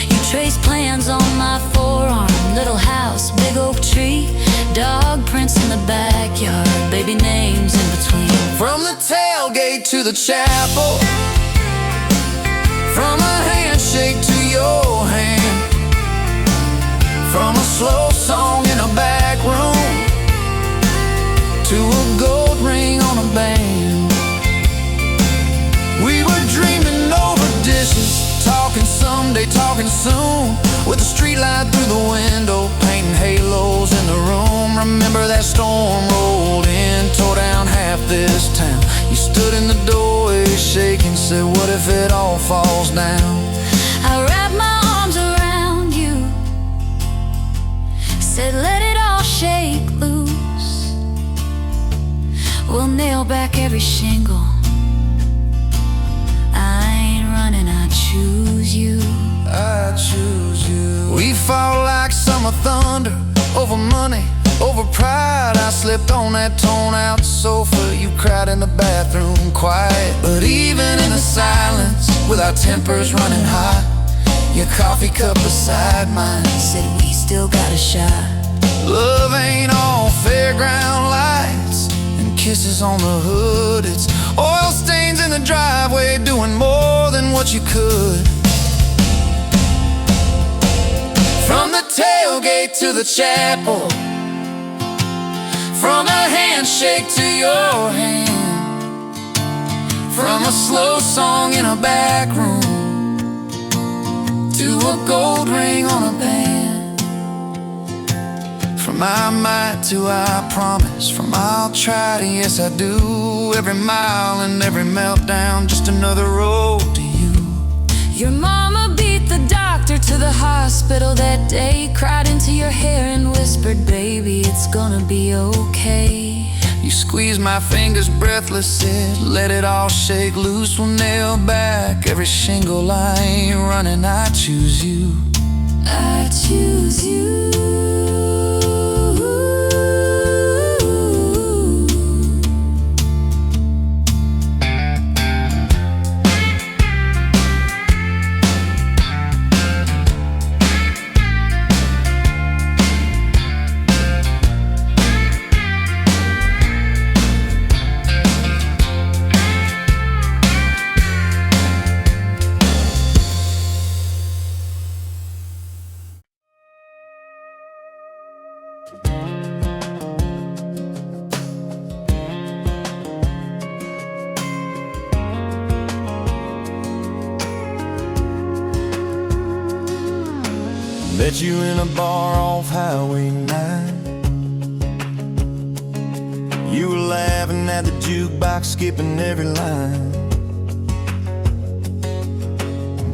You traced plans on my forearm, little house, big oak tree, dog prints in the backyard, baby names in between. From the tailgate to the chapel, from a handshake to your hand, from a slow song in a back room to a gold ring on a band. We were dreaming over dishes, talking someday, talking soon, with a street light through the window, painting halos in the room. Remember that storm rolled in, tore down half this town. You stood in the doorway shaking, said, what if it all falls down? I wrapped my arms around you, said let it all shake loose. We'll nail back every shingle. I ain't running, I choose you. I choose you. We fought like summer thunder, over money, over pride. I slipped on that torn-out sofa, you cried in the bathroom quiet. But even in the silence, with our tempers running hot, your coffee cup beside mine Said we still got a shot. love ain't all fairground lights and kisses on the hood. It's oil stains in the driveway, doing more than what you could. From the tailgate to the chapel, from a handshake to your hand, from a slow song in a back room to a gold ring on a band. From I might to I promise, from I'll try to yes I do, every mile and every meltdown, just another road to you. Your mama beat the doctor to the hospital that day, cried into your hair and whispered, baby, it's gonna be okay. You squeezed my fingers breathless, said, let it all shake loose. We'll nail back every shingle. I ain't running, I choose you. I choose you. Met you in a bar off Highway 9. You were laughing at the jukebox, skipping every line.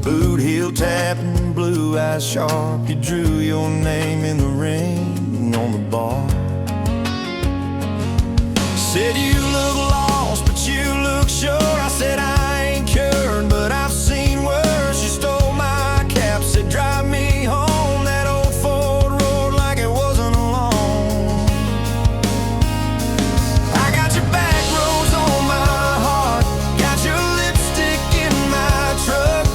Boot heel tapping, blue eyes sharp. You drew your name in the ring on the bar. Said you look lost, but you look sure. I said I ain't cured, but I've seen worse. You stole my cap, said drive me home. That old Ford road like it wasn't alone. I got your back roads on my heart, got your lipstick in my truck.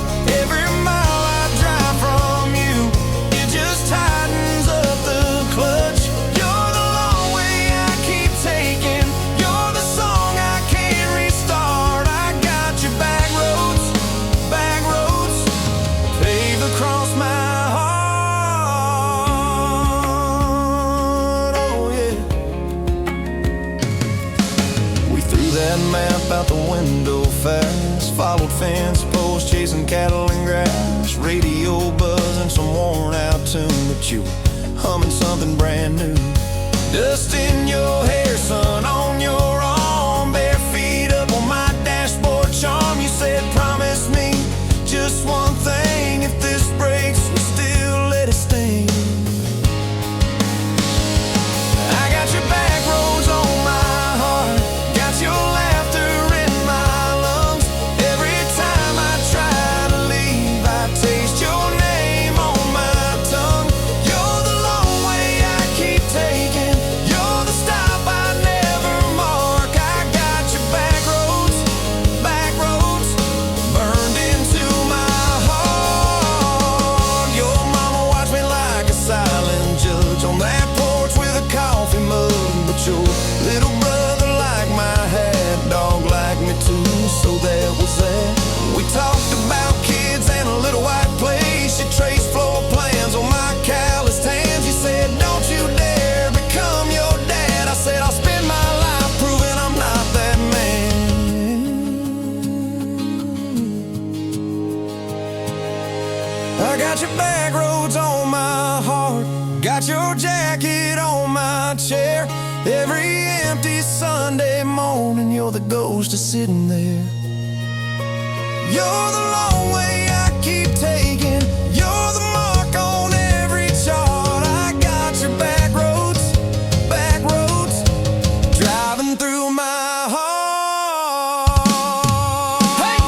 Every mile I drive from you, it just tightens up the clutch. You're the long way I keep taking, you're the song I can't restart. I got your back roads, paved across my heart. Oh yeah. We threw that map out the window fast, followed fence posts, chasing cattle and grass, radio buzzing some worn out tune, but you were humming something brand new. Dust in your hair, sun on your arm, bare feet up on my dashboard charm. You said promise me just one thing, if this breaks we still let it sting. I got your back roads on my heart, got your laughter in my lungs. Every time I try to leave, I taste your name on my tongue. You're the long way I keep taking, you're the stop I never mark. I got your back roads, burned into my heart. Your mama watched me like a silent judge on that porch with a coffee mug, but your little brother liked my hat, dog liked me too, so that was that. We talked about kids and a little white place. You traced floor plans on my calloused hands. You said don't you dare become your dad. I said I'll spend my life proving I'm not that man. I got your back roads on my heart, got your jacket on my chair. Every empty Sunday morning, you're the ghost of sitting there. You're the long way I keep taking, you're the mark on every chart. I got your back roads, driving through my heart. Hey!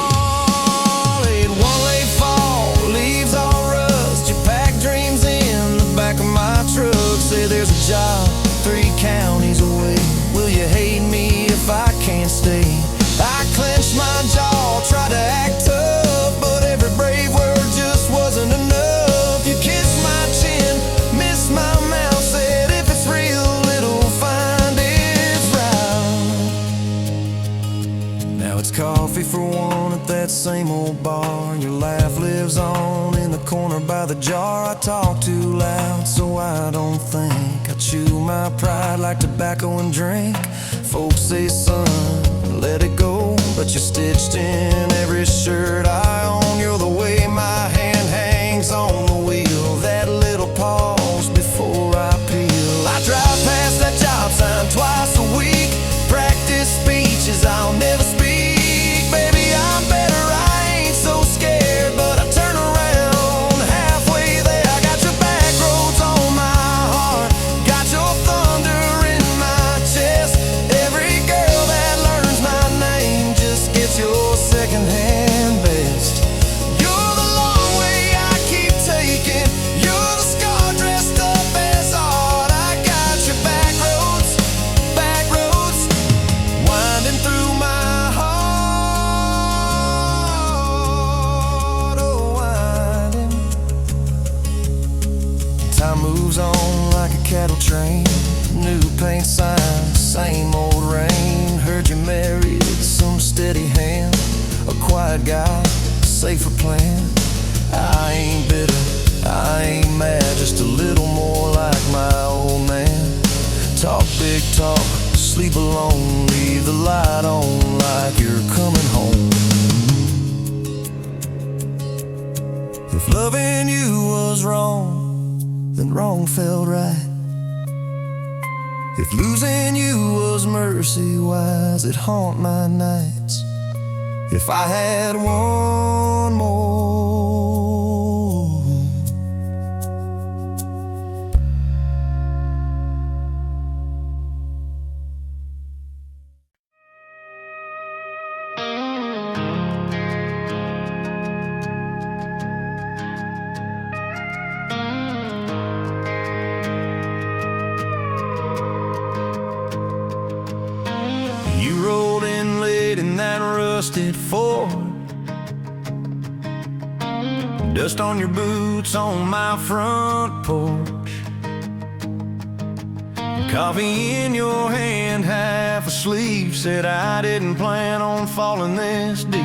Let one late fall, leaves all rust. You pack dreams in the back of my truck. Say there's a job 3 counties away. Will you hate me if I can't stay? I clenched my jaw, tried to act tough, but every brave word just wasn't enough. You kissed my chin, missed my mouth, said if it's real, it'll find its route. Now it's coffee for one at that same old bar. Your laugh lives on in the corner by the jar. I talk too loud, so I don't think. I chew my pride like tobacco and drink. Folks say, son, let it go, but you're stitched in every shirt I own. You're the way my hand hangs on the wheel, that little pause before I peel. I drive past that job sign twice a week, practice speeches I'll never speak. Baby, I'm better, I ain't so scared, but I turn around halfway there. I got your back roads on my heart, got your thunder in my chest. Every girl that learns my name just gets your secondhand best. You're the long way I keep taking, you're the scar dressed up as art. I got your back roads, winding through my heart. Oh, winding. Time moves on like a cattle train, new paint signs, same old rain. Heard you married some steady hand, a quiet guy, safer plan. I ain't bitter, I ain't mad, just a little more like my old man. Talk big talk, sleep alone, leave the light on like you're coming home. If loving you was wrong, then wrong felt right. If losing you was mercy, why's it haunt my nights? If I had one more, you rolled in late in that rusted Ford, dust on your boots on my front porch, coffee in your hand, half asleep. Said I didn't plan on falling this deep.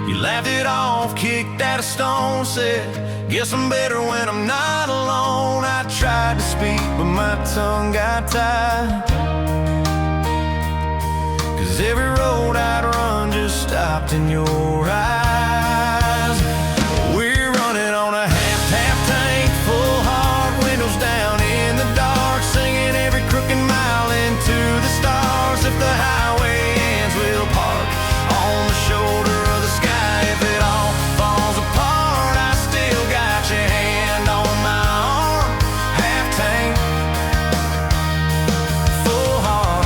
You laughed it off, kicked at a stone, said guess I'm better when I'm not alone. I tried to speak but my tongue got tied, 'cause every road I'd run just stopped in your eyes. We're running on a half tank, full heart, windows down in the dark, singing every crooked mile into the stars. If the highway ends, we'll park on the shoulder of the sky. If it all falls apart, I still got your hand on my arm. Half tank, full heart.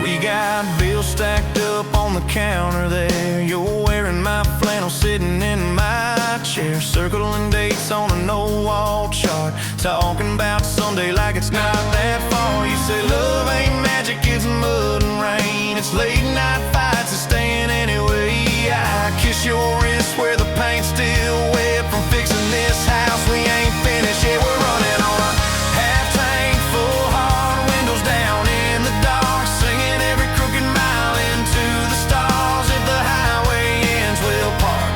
We got bills stacked up on the counter there. You're wearing my flannel, sitting in my chair, circling dates on a no-wall chart, talking about someday like it's not that far. You say love ain't magic, it's mud and rain. It's late night fights and staying anyway. I kiss your wrist where the paint's still wet from fixing this house. We ain't finished yet. We're running on a half tank, full heart, windows down in the dark, singing every crooked mile into the stars. If the highway ends, we'll park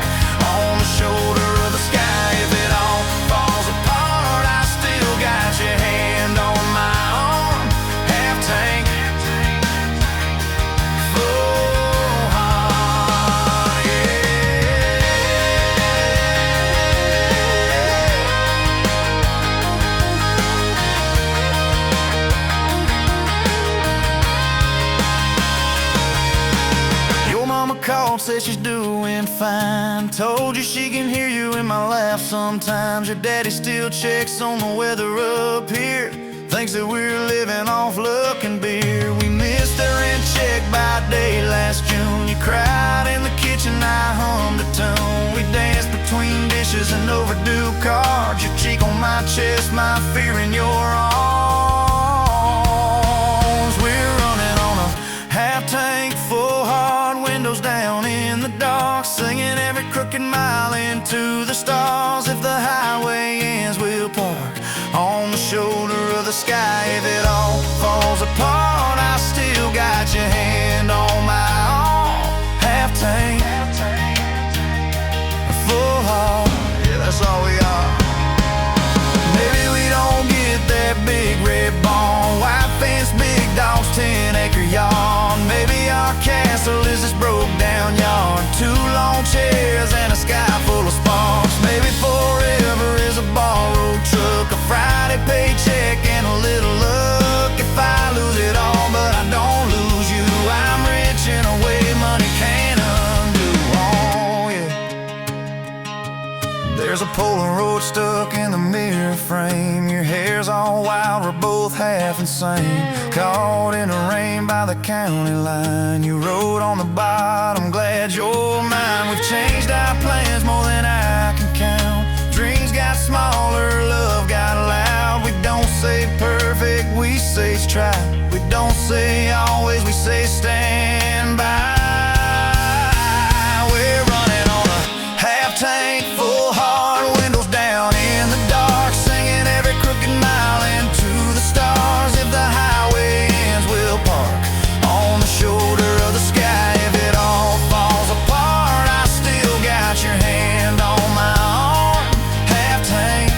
on the shoulder of the sky. If it all falls apart, I still got your hand on my arm. Half tank, full heart, yeah. Your mama called, said she's doing fine. Told you she can hear you in my laugh sometimes. Your daddy still checks on the weather up here, thinks that we're living off luck and beer. We missed our rent check by day last June. You cried in the kitchen, I hummed a tune. We danced between dishes and overdue cards. Your cheek on my chest, my fear in your arms. We're running on a half tank, full heart, windows down in the dark, singing every crooked mile into the stars. If the highway ends, we'll park on the shoulder of the sky. If it all falls apart, I still got your hand on my arm. Half tank, full heart, yeah, that's all we are. Maybe we don't get that big red barn, white fence, big dogs, 10-acre yard. Maybe our castle is this broke down yard, 2 long chairs and a sky full of sparks. Maybe forever is a borrowed truck, a Friday paycheck and a little luck. If I lose it all but I don't lose you, I'm rich in a way money can't undo. Oh yeah. There's a Polaroid stuck in the mirror frame. Your hair's all wild, we're both half insane. Caught in the rain by the county line. You wrote on the bottom, glad you're mine. We've changed our plans more than I can count. Dreams got smaller, love got loud. We don't say perfect, we say try. We don't say always, we say stand by. We're running on a half tank, full heart, windows down in the dark, singing every crooked mile into the stars. If the highway ends, we'll park on the shoulder of the sky. If it all falls apart, I still got your hand on my arm. Half tank,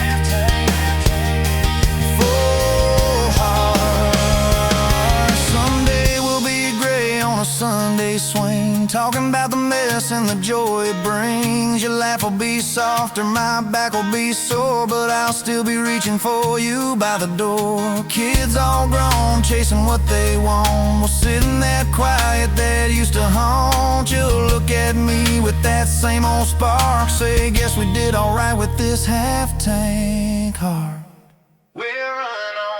full heart. Someday we'll be gray on a Sunday swing, talking about the mess and the joy it brings. Your laugh will be softer, my back will be sore, but I'll still be reaching for you by the door. Kids all grown, chasing what they want, will sit in that quiet that used to haunt you. Look at me with that same old spark, say, guess we did alright with this half-tank heart. We're running on.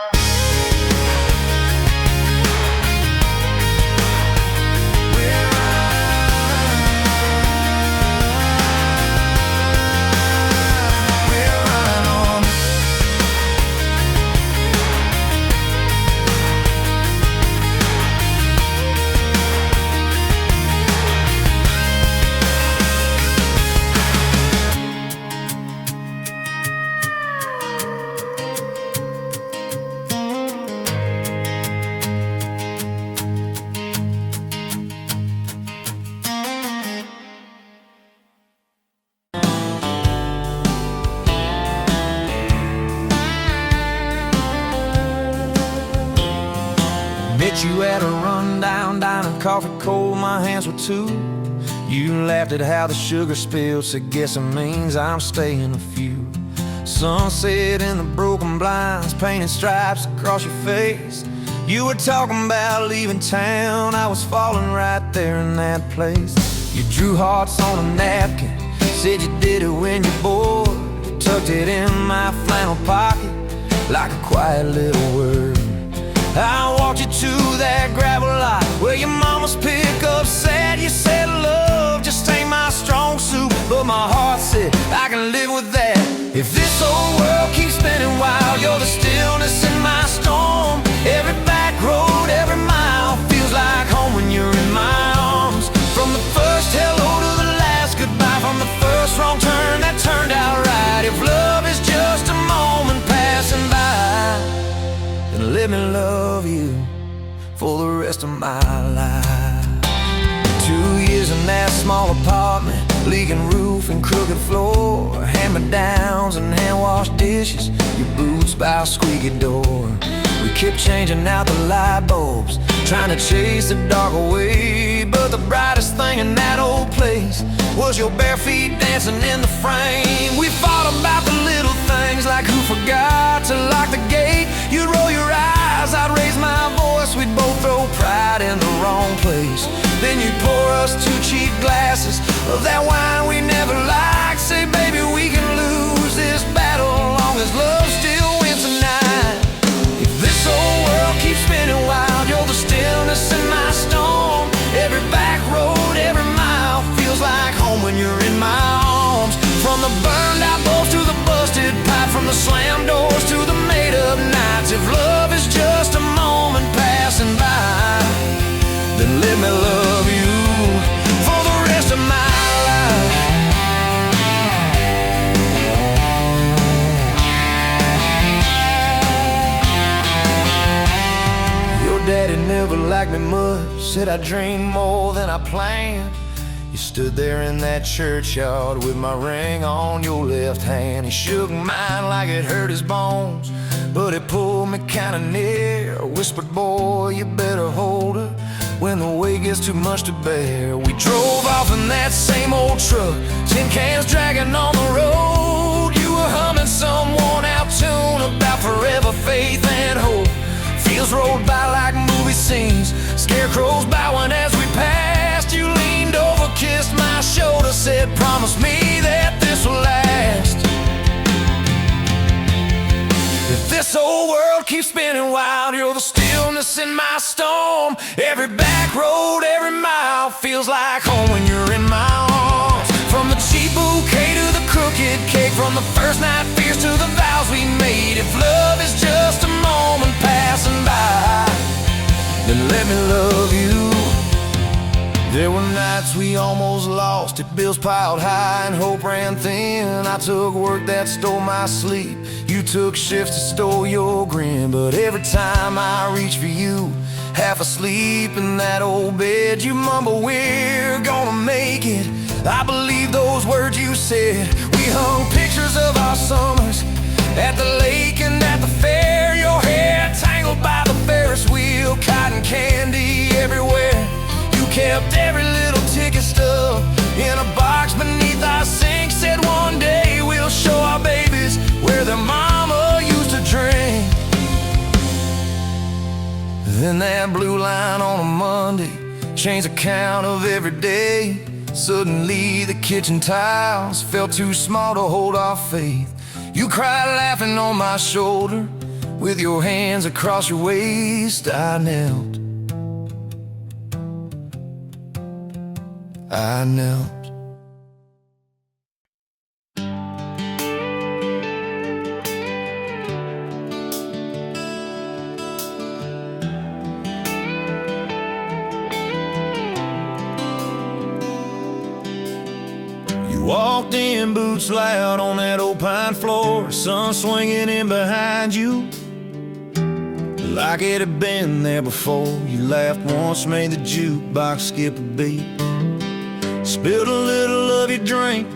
Met you at a rundown diner, coffee cold, my hands were two. You laughed at how the sugar spilled, said guess it means I'm staying a few. Sunset in the broken blinds, painted stripes across your face. You were talking about leaving town, I was falling right there in that place. You drew hearts on a napkin, said you did it when you're bored. Tucked it in my flannel pocket like a quiet little word. I walked you to that gravel lot where your mama's pickup said. You said love just ain't my strong suit, but my heart said I can live with that. If this old world keeps spinning wild, you're the stillness in my storm. Every back road, every mile feels like home when you're in my arms. From the first hello to the last goodbye, from the first wrong turn that turned out right. If love is just a moment passing by, then let me love you for the rest of my life. 2 years in that small apartment, leaking roof and crooked floor, hand-me-downs and hand-washed dishes, your boots by a squeaky door. We kept changing out the light bulbs, trying to chase the dark away, but the brightest thing in that old place was your bare feet dancing in the frame. We fought about the little things, like who forgot to lock the gate. You'd roll your eyes, I'd raise my voice, we'd both throw pride in the wrong place. Then you'd pour us 2 cheap glasses of that wine we never liked, say baby we can lose this battle long as love still wins tonight. If this old world keeps spinning wild, you're the stillness in my storm. Every back road, every mile feels like home when you're in my arms. From the burned out bulbs to the busted pipe, from the slammed doors to the made up nights. If love is just a moment passing by, then let me love you for the rest of my life. Your daddy never liked me much, said I dreamed more than I planned. You stood there in that churchyard with my ring on your left hand. He shook mine like it hurt his bones, but he pulled me kinda near, whispered, boy, you better hold her when the weight gets too much to bear. We drove off in that same old truck, tin cans dragging on the road. You were humming some worn out tune about forever faith and hope. Fields rolled by like movie scenes, scarecrows bowing as we passed. You leaned over, kissed my shoulder, said promise me that this will last. If this old world keeps spinning wild, you're the stillness in my storm. Every back road, every mile feels like home when you're in my arms. From the cheap bouquet to the crooked cake, from the first night fears to the vows we made. If love is just a moment passing by, then let me love you. There were nights we almost lost it, bills piled high and hope ran thin. I took work that stole my sleep, you took shifts that stole your grin. But every time I reach for you, half asleep in that old bed, you mumble we're gonna make it. I believe those words you said. We hung pictures of our summers at the lake and at the fair. Your hair tangled by the Ferris wheel, cotton candy everywhere. You kept every little tear Then that blue line on a Monday changed the count of every day. Suddenly the kitchen tiles felt too small to hold our faith. You cried laughing on my shoulder with your hands across your waist. I knelt. You walked in, boots loud on that old pine floor, sun swinging in behind you like it had been there before. You laughed once, made the jukebox skip a beat, spilled a little of your drink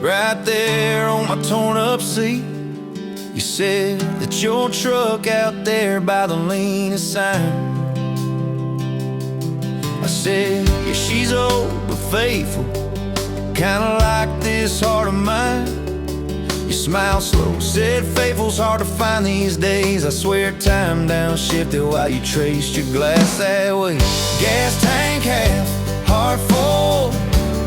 right there on my torn up seat. You said that your truck out there by the leanest sign. I said, yeah, she's old but faithful, kinda like this heart of mine. You smiled slow, said faithful's hard to find these days. I swear time downshifted while you traced your glass that way. Gas tank half, heart full,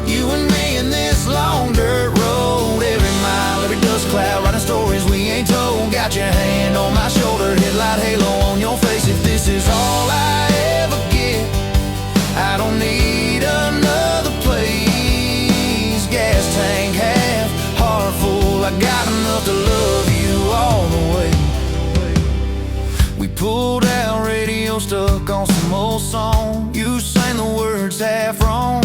you and me in this long dirt road. Every mile, every dust cloud, writing stories we ain't told. Got your hand on my shoulder, headlight halo on your face. If this is all I ever get, I don't need another place. Gas tank half, heart full, I got enough to love you all the way. We pulled out, radio stuck on some old song. You sang the words half wrong,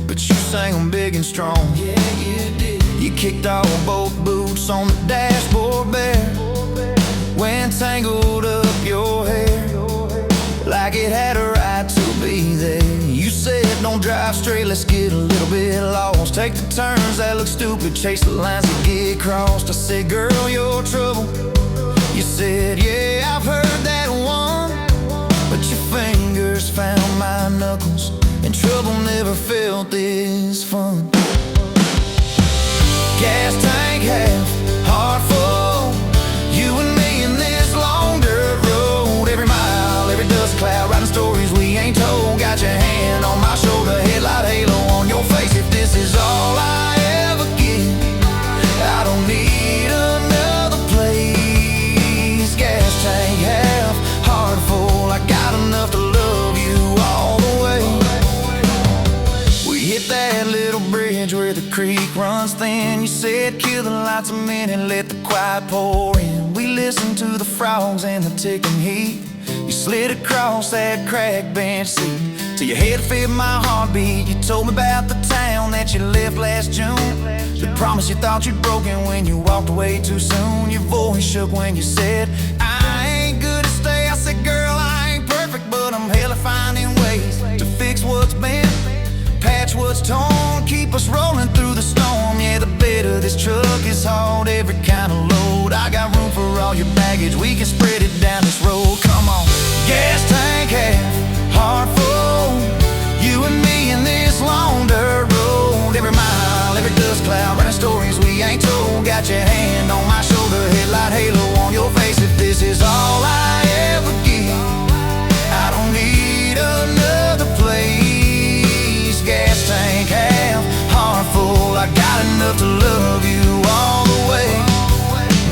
but you sang them big and strong. Yeah, you did. You kicked off both boots on the dashboard bare, when tangled up your hair like it had a right to be there. You said don't drive straight, let's get a little bit lost. Take the turns that look stupid, chase the lines that get crossed. I said, girl, you're trouble. You said, yeah, I've heard that one, but your fingers found my knuckles, and trouble never felt this fun. Gas tank half, heart full, you and me in this long dirt road. Every mile, every dust cloud, writing stories we ain't told. Got your hand on my shoulder, headlight halo on your face. If this is all I ever get, I don't need another place. Gas tank half, heart full, I got enough to love you all the way. We hit that little bridge where the creek runs thin. You said kill the lights a minute, let the quiet pour in. We listened to the frogs and the ticking heat. You slid across that cracked bench seat till your head fit my heartbeat. You told me about the town that you left last June, the promise you thought you'd broken when you walked away too soon. Your voice shook when you said, I ain't good to stay. I said, girl, I ain't perfect, but I'm hella finding ways to fix what's bent, patch what's torn, keep us rolling through the storm. Yeah, the bed of this truck is hauled every kind of load. I got room for all your baggage, we can spread it down this road. Come on. Gas tank half, heart full, you and me in this long dirt road. Every mile, every dust cloud, writing stories we ain't told. Got your hand on my shoulder, headlight halo on your face. If this is all I ever get, I don't need another place. Gas tank half, heart full, I got enough to love you all the way.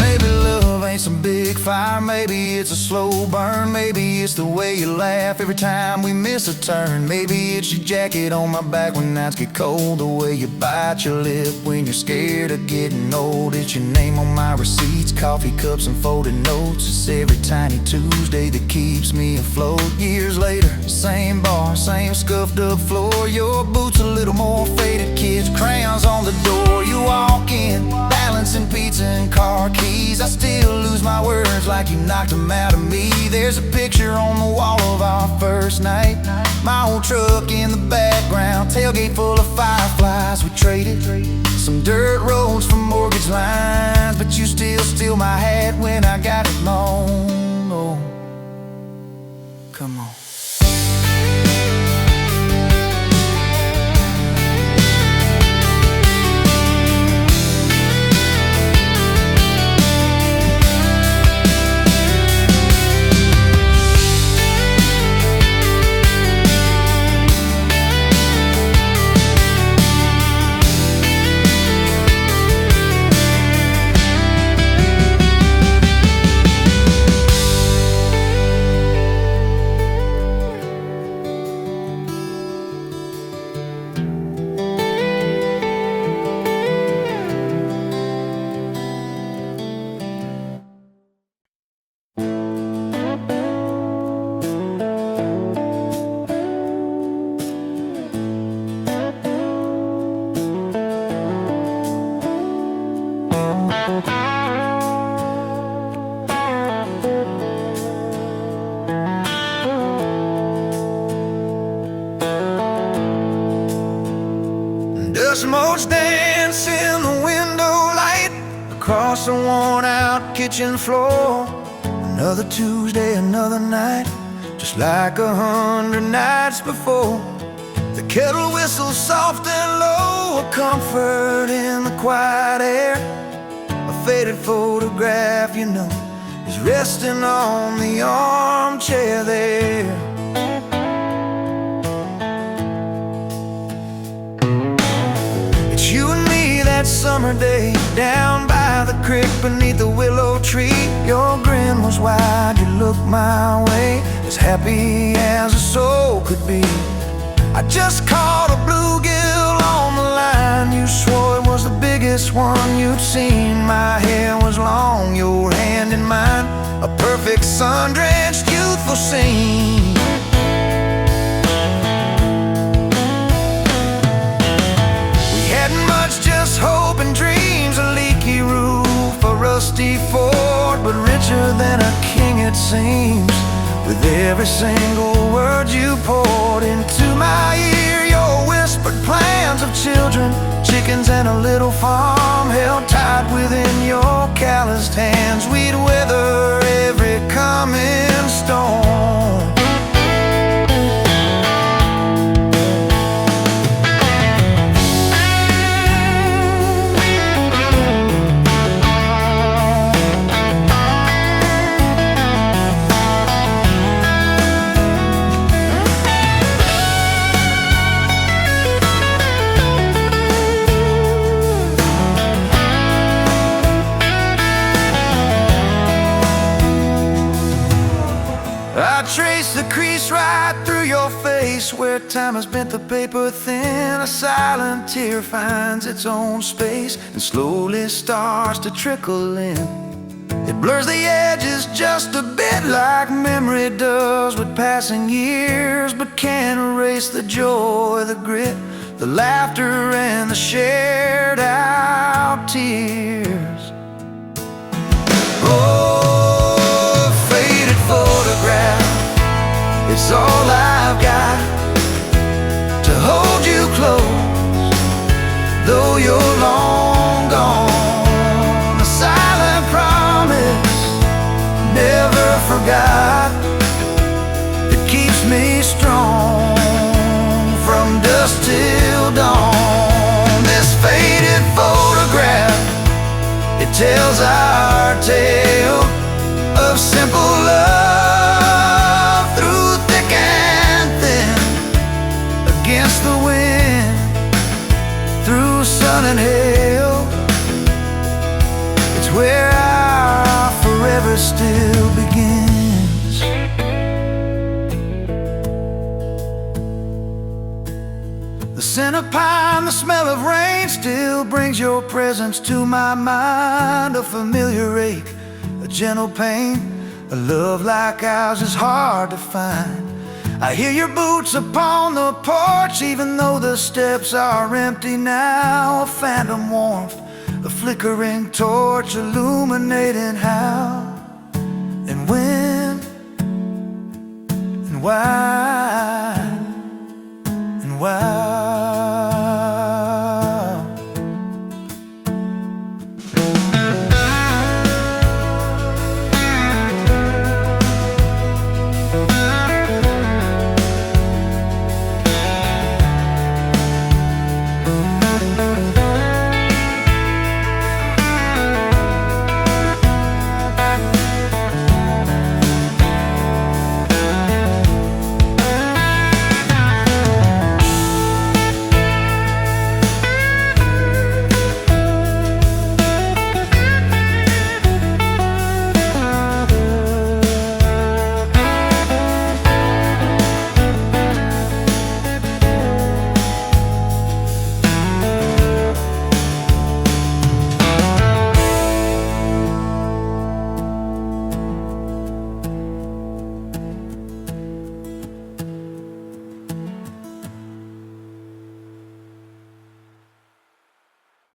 Maybe love ain't some big fire, maybe it's a slow burn. Maybe it's the way you laugh every time we miss a turn. Maybe it's your jacket on my back when nights get cold, the way you bite your lip when you're scared of getting old. It's your name on my receipts, coffee cups and folded notes. It's every tiny Tuesday that keeps me afloat. Years later, same bar, same scuffed up floor. Your boots a little more faded, kids, crayons on the door. You walk in, balancing pizza and car keys. I still lose my words like you knocked them out of me. There's a picture on the wall of our first night, my old truck in the background, tailgate full of fireflies. We traded some dirt roads for mortgage lines, but you still steal my hat when I got it long. Oh, come on. Dust motes dance in the window light across the worn-out kitchen floor. Another Tuesday, another night, just like 100 nights before. The kettle whistles soft and low, a comfort in the quiet air. A faded photograph, you know, is resting on the armchair there. You and me that summer day, down by the creek beneath the willow tree. Your grin was wide, you looked my way, as happy as a soul could be. I just caught a bluegill on the line. You swore it was the biggest one you'd seen. My hair was long, your hand in mine, a perfect sun-drenched youthful scene. Just hope and dreams, a leaky roof, a rusty fort, but richer than a king it seems. With every single word you poured into my ear, your whispered plans of children, chickens and a little farm held tight within your calloused hands. We'd weather every coming storm. I trace the crease right through your face, where time has bent the paper thin. A silent tear finds its own space and slowly starts to trickle in. It blurs the edges just a bit, like memory does with passing years, but can't erase the joy, the grit, the laughter and the shared out tears. Oh, faded photograph, it's all I've got to hold you close, though you're long gone. A silent promise, never forgot, that keeps me strong from dusk till dawn. This faded photograph, it tells our tale of simple love through thick and thin, against the wind, through sun and hail. It's where our forever still begins. The scent of pine, the smell of rain still brings your presence to my mind. A familiar ache, a gentle pain, a love like ours is hard to find. I hear your boots upon the porch, even though the steps are empty now. A phantom warmth, a flickering torch illuminating how and when and why.